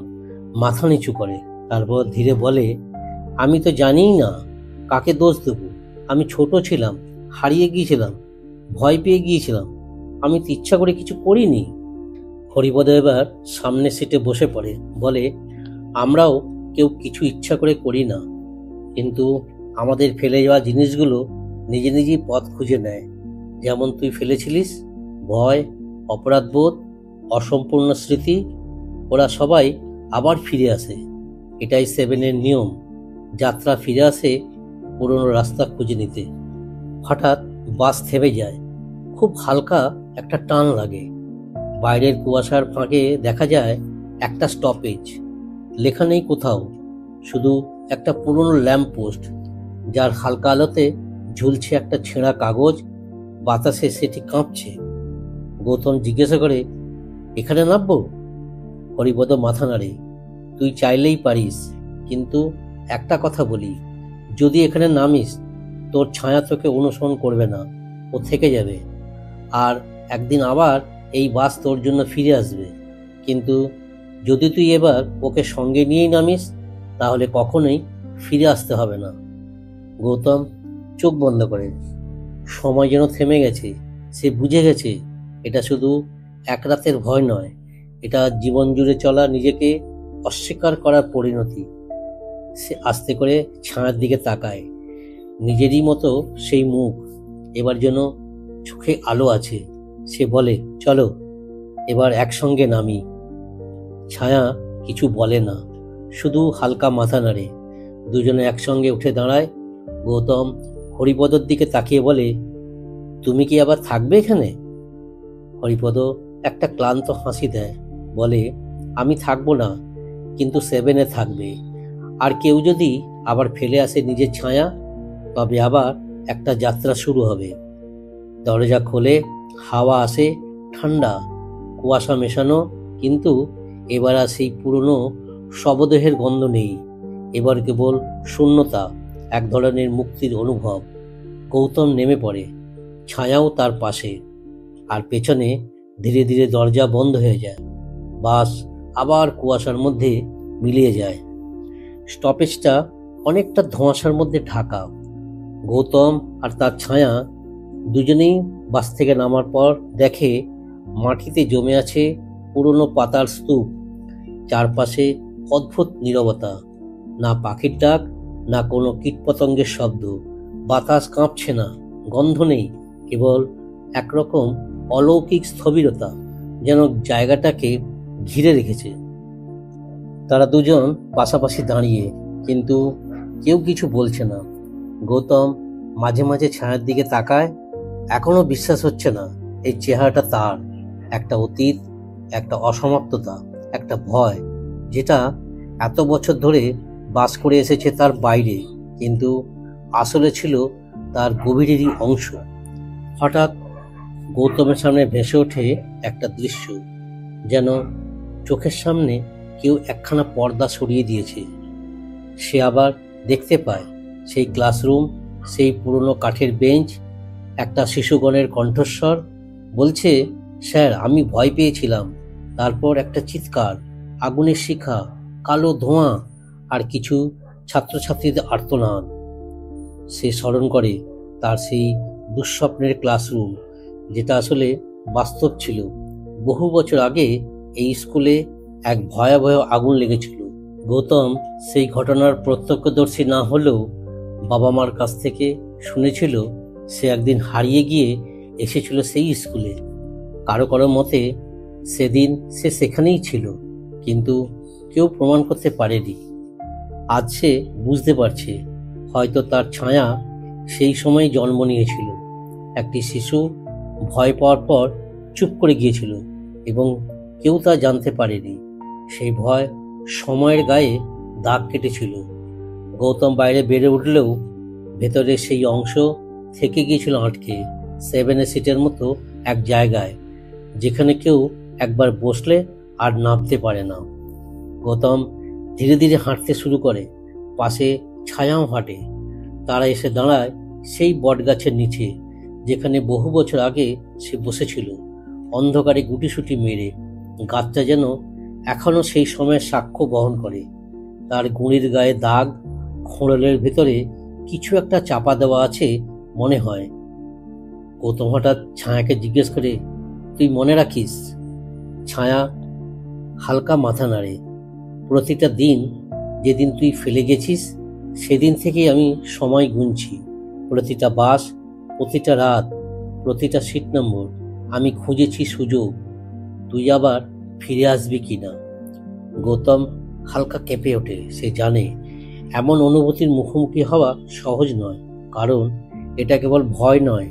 মাথা নিচু করে, তারপর ধীরে বলে, আমি তো জানিই না কাকে দোষ দেব। আমি ছোট ছিলাম, হারিয়ে গিয়েছিলাম, ভয় পেয়ে গিয়েছিলাম। আমি তো ইচ্ছা করে কিছু করিনি। হরিপদ এবার সামনের সিটে বসে পড়ে, বলে, আমরাও কেউ কিছু ইচ্ছা করে করি না, কিন্তু আমাদের ফেলে যাওয়া জিনিসগুলো নিজে নিজেই পথ খুঁজে নেয়। যেমন তুই ফেলেছিলিস, ভয়, অপরাধবোধ, অসম্পূর্ণ স্মৃতি, ওরা সবাই আবার ফিরে আসে। এটাই সেভেনের নিয়ম। যাত্রা ফিরে আসে পুরনো রাস্তা খুঁজে নিতে। হঠাৎ বাস থেমে যায়। খুব হালকা একটা টান লাগে। বাইরের কুয়াশার ফাঁকে দেখা যায় একটা স্টপেজ। লেখা নেই কোথাও, শুধু একটা পুরনো ল্যাম্প পোস্ট, যার হালকা আলোতে ঝুলছে একটা ছেঁড়া কাগজ। বাতাসে সেটি কাঁপছে। গৌতম জিজ্ঞাসা করে, এখানে নামবো? হরিপদ মাথা নাড়ে, তুই চাইলেই পারিস, কিন্তু একটা কথা বলি, যদি এখানে নামিস, তোর ছায়া তোকে অনুসরণ করবে না, ও থেকে যাবে। আর একদিন আবার এই বাস তোর জন্য ফিরে আসবে। কিন্তু যদি তুই এবার ওকে সঙ্গে নিয়েই নামিস, তাহলে কখনোই ফিরে আসতে হবে না। গৌতম চোখ বন্ধ করে। সময় যেন থেমে গেছে। সে বুঝে গেছে এটা শুধু এক রাতের ভয় নয়, এটা জীবন জুড়ে চলা নিজেকে অস্বীকার করার পরিণতি। সে আস্তে করে ছায়ার দিকে তাকায়। নিজেরই মতো সেই মুখ, এবার যেন চোখে আলো আছে। সে বলে, চলো এবার একসঙ্গে নামি। ছায়া কিছু বলে না, শুধু হালকা মাথা নাড়ে। দুজনে একসঙ্গে উঠে দাঁড়ায়। গৌতম হরিপদর দিকে তাকিয়ে বলে, তুমি কি আবার থাকবে এখানে? হরিপদ একটা ক্লান্ত হাসি দেয়, বলে, আমি থাকবো না, কিন্তু সেভেনে থাকবে। আর কেউ যদি আবার ফেলে আসে নিজের ছায়া, তবে আবার একটা যাত্রা শুরু হবে। দরজা খোলে, হাওয়া আসে, ঠান্ডা, কুয়াশা মেশানো, কিন্তু এবার আর সেই পুরনো শবদেহের গন্ধ নেই। এবার কেবল শূন্যতা, এক ধরনের মুক্তির অনুভব। গৌতম নেমে পড়ে, ছায়াও তার পাশে। আর পেছনে ধীরে ধীরে দরজা বন্ধ হয়ে যায়। বাস আবার কুয়াশার মধ্যে মিলিয়ে যায়। স্টপেজটা অনেকটা ধোঁয়াশার মধ্যে ঢাকা। গৌতম আর তার ছায়া দুজনেই বাস থেকে নামার পর দেখে মাটিতে জমে আছে পুরনো পাতার স্তূপ। চারপাশে অদ্ভুত নীরবতা, না পাখির ডাক, না কোনো কীটপতঙ্গের শব্দ। বাতাস কাঁপছে না, গন্ধ নেই, কেবল একরকম অলৌকিক স্থবিরতা, যেন জায়গাটাকে ঘিরে রেখেছে। তারা দুজন পাশাপাশি দাঁড়িয়ে, কিন্তু কেউ কিছু বলছে না। গৌতম মাঝে মাঝে ছায়ার দিকে তাকায়। এখনো বিশ্বাস হচ্ছে না এই চেহারাটা তার। একটা অতীত, একটা অসমাপ্ততা, একটা ভয়, যেটা এত বছর ধরে বাস করে এসেছে তার বাইরে, কিন্তু আসলে ছিল তার গভীরেরই অংশ। হঠাৎ গৌতমের সামনে ভেসে ওঠে একটা দৃশ্য, যেন চোখের সামনে কেউ একখানা পর্দা সরিয়ে দিয়েছে। সে আবার দেখতে পায় সেই ক্লাসরুম, সেই পুরনো কাঠের বেঞ্চ, একটা শিশুগণের কণ্ঠস্বর বলছে, স্যার আমি ভয় পেয়েছিলাম। তারপর একটা চিৎকার, আগুনের শিখা, কালো ধোঁয়া, আর কিছু ছাত্রছাত্রীদের আর্তনাদ। সে স্মরণ করে তার সেই দুঃস্বপ্নের ক্লাসরুম, যেটা আসলে বাস্তব ছিল। বহু বছর আগে এই স্কুলে এক ভয়াবহ আগুন লেগেছিল। গৌতম সেই ঘটনার প্রত্যক্ষদর্শী না হলেও বাবা মার কাছ থেকে শুনেছিল সে একদিন হারিয়ে গিয়ে এসেছিল সেই স্কুলে। কারো কারো মতে সেদিন সে সেখানেই ছিল, কিন্তু কেউ প্রমাণ করতে পারেনি। আজ সে বুঝতে পারছে, হয়তো তার ছায়া সেই সময় জন্ম নিয়েছিল। একটি শিশু ভয় পাওয়ার পর চুপ করে গিয়েছিল এবং কেউ তা জানতে পারেনি। সেই ভয় সময়ের গায়ে দাগ কেটেছিল। গৌতম বাইরে বেড়ে উঠলেও ভেতরে সেই অংশ থেকে গিয়েছিল আটকে, 7 সিটের মতো এক জায়গায়, যেখানে কেউ একবার বসলে আর নামতে পারে না। গৌতম ধীরে ধীরে হাঁটতে শুরু করে। পাশে ছায়াও হাঁটে। তারা এসে দাঁড়ায় সেই বটগাছের নিচে, যেখানে বহু বছর আগে সে বসেছিল, অন্ধকারে গুটিসুটি মেরে। গাছটা যেন এখনো সেই সময়ের সাক্ষ্য বহন করে। তার গুঁড়ির গায়ে দাগ, খোঁড়লের ভেতরে কিছু একটা চাপা দেওয়া আছে মনে হয়। গৌতম হঠাৎ ছায়াকে জিজ্ঞেস করে, তুই মনে রাখিস? ছায়া হালকা মাথা নাড়ে। প্রতিটা দিন যেদিন তুই ফেলে গেছিস, সেদিন থেকেই আমি সময় গুনছি। প্রতিটা বাস, প্রতিটা রাত, প্রতিটা সিট নম্বর আমি খুঁজেছি সুযোগ, তুই আবার ফিরে আসবি কিনা। গৌতম হালকা কেঁপে ওঠে। সে জানে এমন অনুভূতির মুখোমুখি হওয়া সহজ নয়, কারণ এটা কেবল ভয় নয়,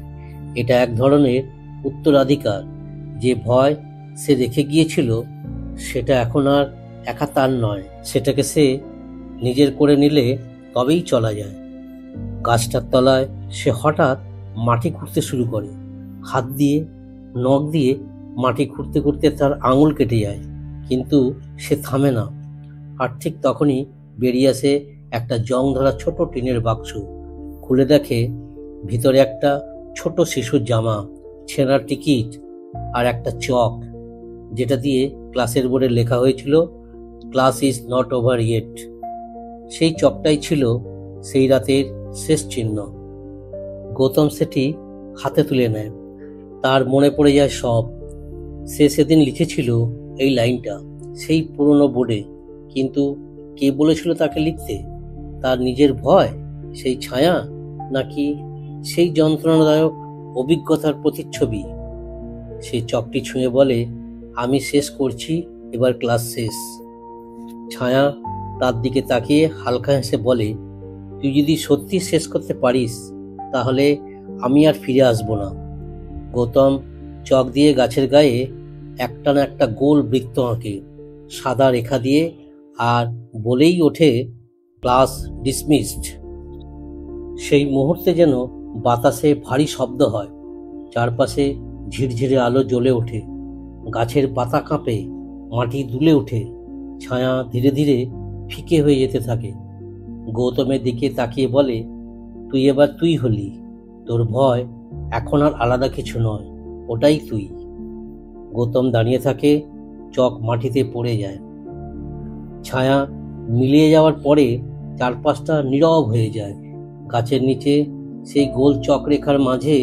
এটা এক ধরনের উত্তরাধিকার। যে ভয় সে রেখে গিয়েছিল, সেটা এখন আর একা তার নয়, সেটাকে সে নিজের করে নিলে তবেই চলা যায়। গাছটার তলায় সে হঠাৎ মাটি খুঁড়তে শুরু করে। হাত দিয়ে, নখ দিয়ে মাটি খুঁড়তে খুঁড়তে তার আঙুল কেটে যায়, কিন্তু সে থামে না। আর ঠিক তখনই বেরিয়ে আসে একটা জং ধরা ছোট টিনের বাক্স। খুলে দেখে ভিতরে একটা ছোট শিশুর জামা, ছেঁড়া টিকিট আর একটা চক, যেটা দিয়ে ক্লাসের বোর্ডে লেখা হয়েছিল, class is not over yet. সেই চকটাই ছিল সেই রাতের শেষ চিহ্ন। গৌতম সেটি হাতে তুলে নেয়। তার মনে পড়ে যায় সব। সে সেদিন লিখেছিল এই লাইনটা সেই পুরনো বোর্ডে, কিন্তু কে বলেছিল তাকে লিখতে? তার নিজের ভয়, সেই ছায়া, নাকি সেই যন্ত্রণাদায়ক অভিজ্ঞতার প্রতিচ্ছবি? সেই চকটি ছুঁয়ে বলে, আমি শেষ করছি, এবার ক্লাস শেষ। ছায়া তার দিকে তাকিয়ে হালকা হেসে বলে, তুই যদি সত্যি শেষ করতে পারিস, তাহলে আমি আর ফিরে আসবো না। গৌতম চক দিয়ে গাছের গায়ে একটানা একটা গোল বৃত্ত আঁকে সাদা রেখা দিয়ে, আর বলেই ওঠে, ক্লাস ডিসমিসড। সেই মুহূর্তে যেন বাতাসে ভারী শব্দ হয়, চারপাশে ঝিরঝিরে আলো জ্বলে ওঠে, গাছের পাতা কাঁপে, মাটি দুলে ওঠে। ছায়া ধীরে ধীরে ফিকে হয়ে যেতে থাকে। গৌতমের দিকে তাকিয়ে বলে, তুই এবার তুই হলি। তোর ভয় এখন আর আলাদা কিছু নয়, ওটাই তুই। গৌতম দাঁড়িয়ে থাকে। চক মাটিতে পড়ে যায়। ছায়া মিলিয়ে যাওয়ার পরে চারপাশটা নীরব হয়ে যায়। গাছের নিচে সেই গোল চকরেখার মাঝে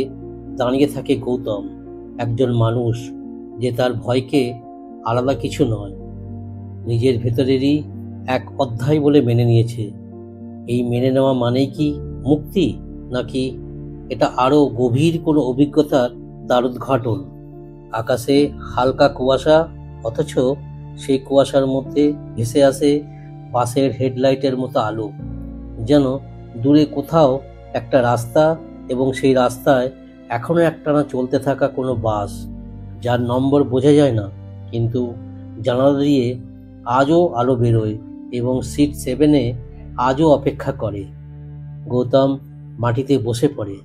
দাঁড়িয়ে থাকে গৌতম, একজন মানুষ যে তার ভয়কে আলাদা কিছু নয়, নিজের ভেতরেরই এক অধ্যায় বলে মেনে নিয়েছে। এই মেনে নেওয়া মানেই কি মুক্তি, নাকি এটা আরো গভীর কোনো অভিজ্ঞতার দ্বারোদ্ঘাটন? আকাশে হালকা কুয়াশা, অথচ সেই কুয়াশার মধ্যে ভেসে আসে বাসের হেডলাইটের মতো আলো, যেন দূরে কোথাও একটা রাস্তা, এবং সেই রাস্তায় এখনো একটানা চলতে থাকা কোনো বাস, যার নম্বর বোঝা যায় না, কিন্তু জানালা দিয়ে আজও আলো বেরোয় এবং সিট 7-এ আজও অপেক্ষা করে। গৌতম মাটিতে বসে পড়ে।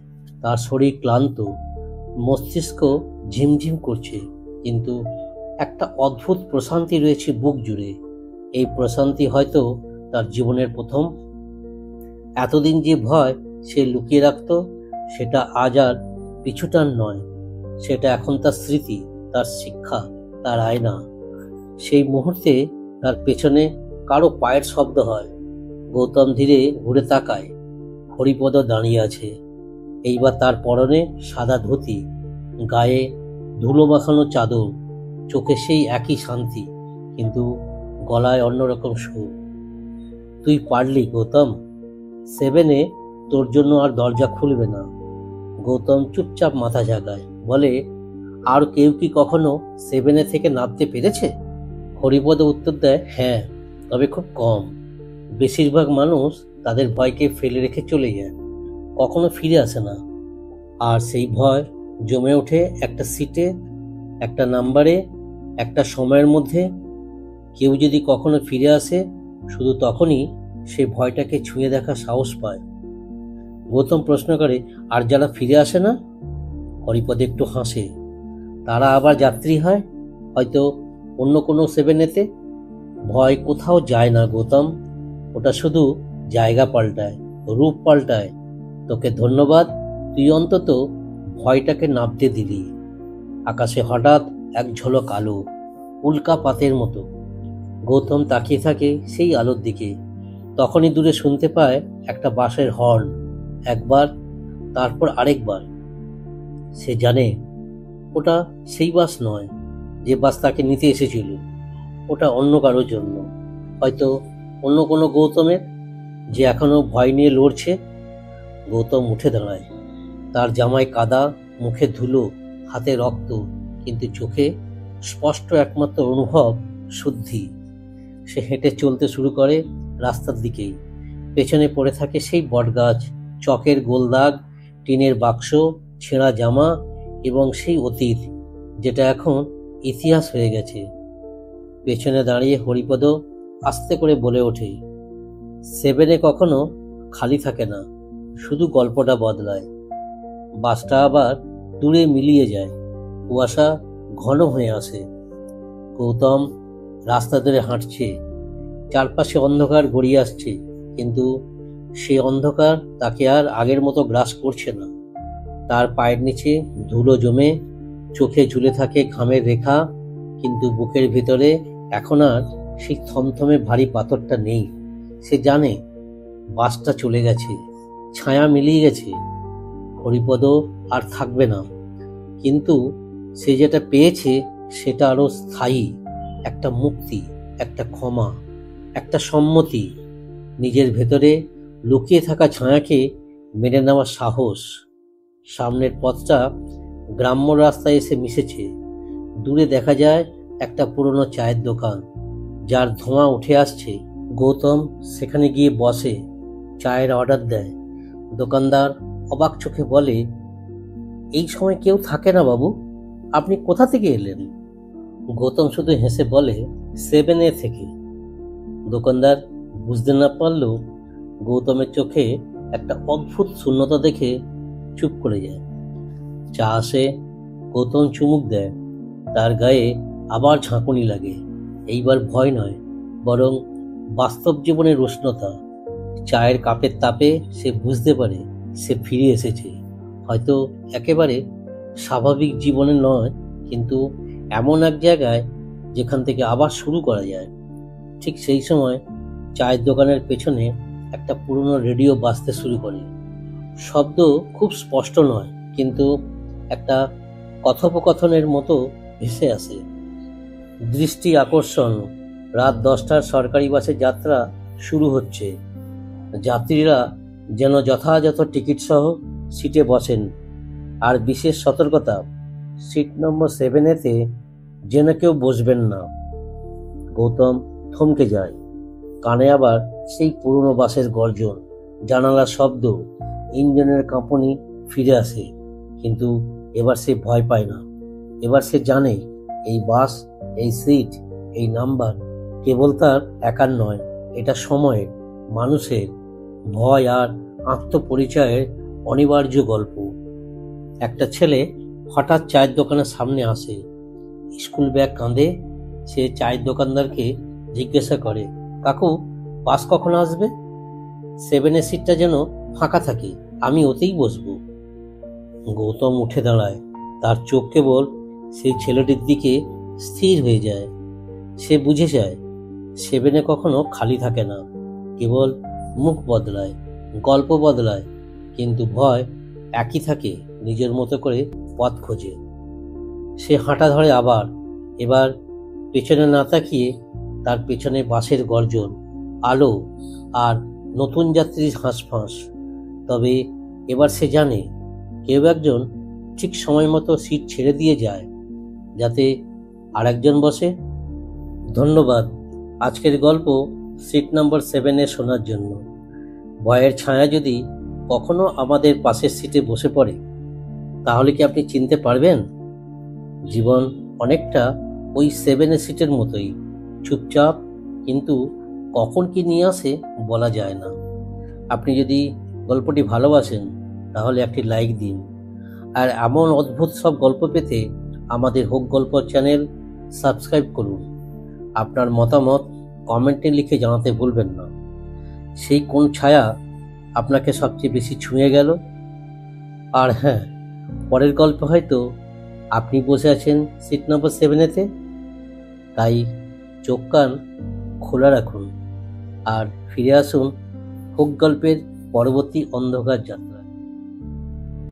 তার শরীর ক্লান্ত, মস্তিষ্ক ঝিমঝিম করছে, কিন্তু একটা অদ্ভুত প্রশান্তি রয়েছে বুক জুড়ে। এই প্রশান্তি হয়তো তার জীবনের প্রথম। এতদিন যে ভয় সে লুকিয়ে রাখত, সেটা আজ আর পিছুটান নয়, সেটা এখন তার স্মৃতি, তার শিক্ষা, তার আয়না। সেই মুহূর্তে তার পেছনে কারো পায়ের শব্দ হয়। গৌতম ধীরে ঘুরে তাকায়। হরিপদ দাঁড়িয়ে আছে। এইবার তার পরনে সাদা ধুতি, গায়ে ধুলো মাখানো চাদর, চোখে সেই একই শান্তি, কিন্তু গলায় অন্যরকম সুর। তুই পারলি গৌতম, 7-এ তোর জন্য আর দরজা খুলবে না। গৌতম চুপচাপ মাথা ঝাঁকায়, বলে, আর কেউ কি কখনো 7A থেকে নামতে পেরেছে? হরিপদ উত্তর দেয়, হ্যাঁ, তবে খুব কম। বেশিরভাগ মানুষ তাদের ভয়কে ফেলে রেখে চলে যায়, কখনো ফিরে আসে না। আর সেই ভয় জমে ওঠে একটা সিটে, একটা নাম্বারে, একটা সময়ের মধ্যে। কেউ যদি কখনো ফিরে আসে, শুধু তখনই সে ভয়টাকে ছুঁয়ে দেখার সাহস পায়। গৌতম প্রশ্ন করে, আর যারা ফিরে আসে না? হরিপদ একটু হাসে। তারা আবার যাত্রী হয়, হয়তো অন্য কোনো 7Aতে। ভয় কোথাও যায় না গৌতম, ওটা শুধু জায়গা পাল্টায়, রূপ পাল্টায়। তোকে ধন্যবাদ, তুই অন্তত ভয়টাকে নাবতে দিলি। আকাশে হঠাৎ এক ঝলক আলো, উল্কা পাতের মতো। গৌতম তাকিয়ে থাকে সেই আলোর দিকে। তখনই দূরে শুনতে পায় একটা বাসের হর্ন, একবার, তারপর আরেকবার। সে জানে ওটা সেই বাস নয় যে বাস তাকে নিতে এসেছিল। ওটা অন্য কারোর জন্য, হয়তো অন্য কোনো গৌতমের, যে এখনো ভয় নিয়ে লড়ছে। গৌতম উঠে দাঁড়ায়। তার জামায় কাদা, মুখে ধুলো, হাতে রক্ত, কিন্তু চোখে স্পষ্ট একমাত্র অনুভব, শুদ্ধি। সে হেঁটে চলতে শুরু করে রাস্তার দিকেই। পেছনে পড়ে থাকে সেই বটগাছ, চকের গোলদাগ, টিনের বাক্স, ছেঁড়া জামা এবং সেই অতীত যেটা এখন ইতিহাস হয়ে গেছে। পেছনে দাঁড়িয়ে হরিপদ আস্তে করে বলে ওঠে, 7A কখনো খালি থাকে না, শুধু গল্পটা বদলায়। বাসটা আবার দূরে মিলিয়ে যায়, কুয়াশা ঘন হয়ে আসে। গৌতম রাস্তা ধরে হাঁটছে, চারপাশে অন্ধকার গড়িয়ে আসছে, কিন্তু সে অন্ধকার তাকে আর আগের মতো গ্রাস করছে না। তার পায়ের নিচে ধুলো জমে, চোখে ঝুলে থাকে ঘামের রেখা, কিন্তু বুকের ভিতরে এখন আর সেই থমথমে ভারী পাথরটা নেই। সে জানে বাসটা চলে গেছে, ছায়া মিলিয়ে গেছে, হরিপদ আর থাকবে না। কিন্তু সে যেটা পেয়েছে সেটা আরো স্থায়ী, একটা মুক্তি, একটা ক্ষমা, একটা সম্মতি, নিজের ভেতরে লুকিয়ে থাকা ছায়াকে মেনে নেওয়ার সাহস। সামনের পথটা গ্রাম্য রাস্তায় এসে মিশেছে। দূরে দেখা যায় একটা পুরনো চায়ের দোকান, যার ধোঁয়া উঠে আসছে। গৌতম সেখানে গিয়ে বসে, চায়ের অর্ডার দেয়। দোকানদার অবাক চোখে বলে, এই সময় কেউ থাকে না বাবু, আপনি কোথা থেকে এলেন? গৌতম শুধু হেসে বলে, 7A থেকে। দোকানদার বুঝতে না পারলেও গৌতমের চোখে একটা অদ্ভুত শূন্যতা দেখে চুপ করে যায়। চা আসে, গৌতম চুমুক দেয়। তার গায়ে আবার ঝাঁকুনি লাগে। এইবার ভয় নয়, বরং বাস্তব জীবনের উষ্ণতা। চায়ের কাপের তাপে সে বুঝতে পারে সে ফিরে এসেছে, হয়তো একেবারে স্বাভাবিক জীবনে নয়, কিন্তু এমন এক জায়গায় যেখান থেকে আবার শুরু করা যায়। ঠিক সেই সময় চায়ের দোকানের পেছনে একটা পুরনো রেডিও বাজতে শুরু করে। শব্দ খুব স্পষ্ট নয়, কিন্তু একটা কথোপকথনের মতো ভেসে আসে। দৃষ্টি আকর্ষণ, রাত 10টার সরকারি বাসের যাত্রা শুরু হচ্ছে। যাত্রীরা যেন যথাযথ টিকিট সহ সিটে বসেন। আর বিশেষ সতর্কতা, সিট নম্বর 7A-তে যেন কেউ বসবেন না। গৌতম থমকে যায়। কানে আবার সেই পুরনো বাসের গর্জন, জানালার শব্দ, ইঞ্জিনের কাঁপুনি ফিরে আসে। কিন্তু এবার সে ভয় পায় না। এবার সে জানে এই বাস, এই সিট, এই নাম্বার কেবল তার একার নয়, এটা সময়ের, মানুষের, ভয় আর আত্মপরিচয়ের অনিবার্য গল্প। একটা ছেলে হঠাৎ চায়ের দোকানের সামনে আসে, স্কুল ব্যাগ কাঁধে। সে চায়ের দোকানদারকে জিজ্ঞাসা করে, কাকু, বাস কখন আসবে? 7A সিটটা যেন ফাঁকা থাকে, আমি ওতেই বসবো। গৌতম উঠে দাঁড়ায়। তার চোখ কেবল সেই ছেলেটির দিকে স্থির হয়ে যায়। সে বুঝে যায় 7A কখনো খালি থাকে না, কেবল মুখ বদলায়, গল্প বদলায়, কিন্তু ভয় একই থাকে, নিজের মতো করে পথ খোঁজে। সে হাঁটা ধরে আবার, এবার পেছনে না তাকিয়ে। তার পেছনে বাসের গর্জন, আলো আর নতুন যাত্রীর হাঁসফাঁস। তবে এবার সে জানে কেউ একজন ঠিক সময় মতো সিট ছেড়ে দিয়ে যায় যাতে আরেকজন বসে। ধন্যবাদ আজকের গল্প সিট নাম্বার 7-এ শোনার জন্য। ভয়ের ছায়া যদি কখনো আমাদের পাশের সিটে বসে পড়ে, তাহলে কি আপনি চিনতে পারবেন? জীবন অনেকটা ওই 7-এর সিটের মতোই, চুপচাপ, কিন্তু কখন কি নিয়ে আসে বলা যায় না। আপনি যদি গল্পটি ভালোবাসেন তাহলে একটি লাইক দিন, আর এমন অদ্ভুত সব গল্প পেতে আমাদের হোক গল্প চ্যানেল সাবস্ক্রাইব করুন। আপনার মতামত কমেন্টে লিখে জানাতে ভুলবেন না। সেই কোন ছায়া আপনাকে সবচেয়ে বেশি ছুঁয়ে গেল? আর হ্যাঁ, পরের গল্প হয়তো আপনি বসে আছেন সিট নাম্বার 7-এতে। তাই চোখ কান খোলা রাখুন আর ফিরে আসুন হোক গল্পের পরবর্তী অন্ধকার যাত্রা।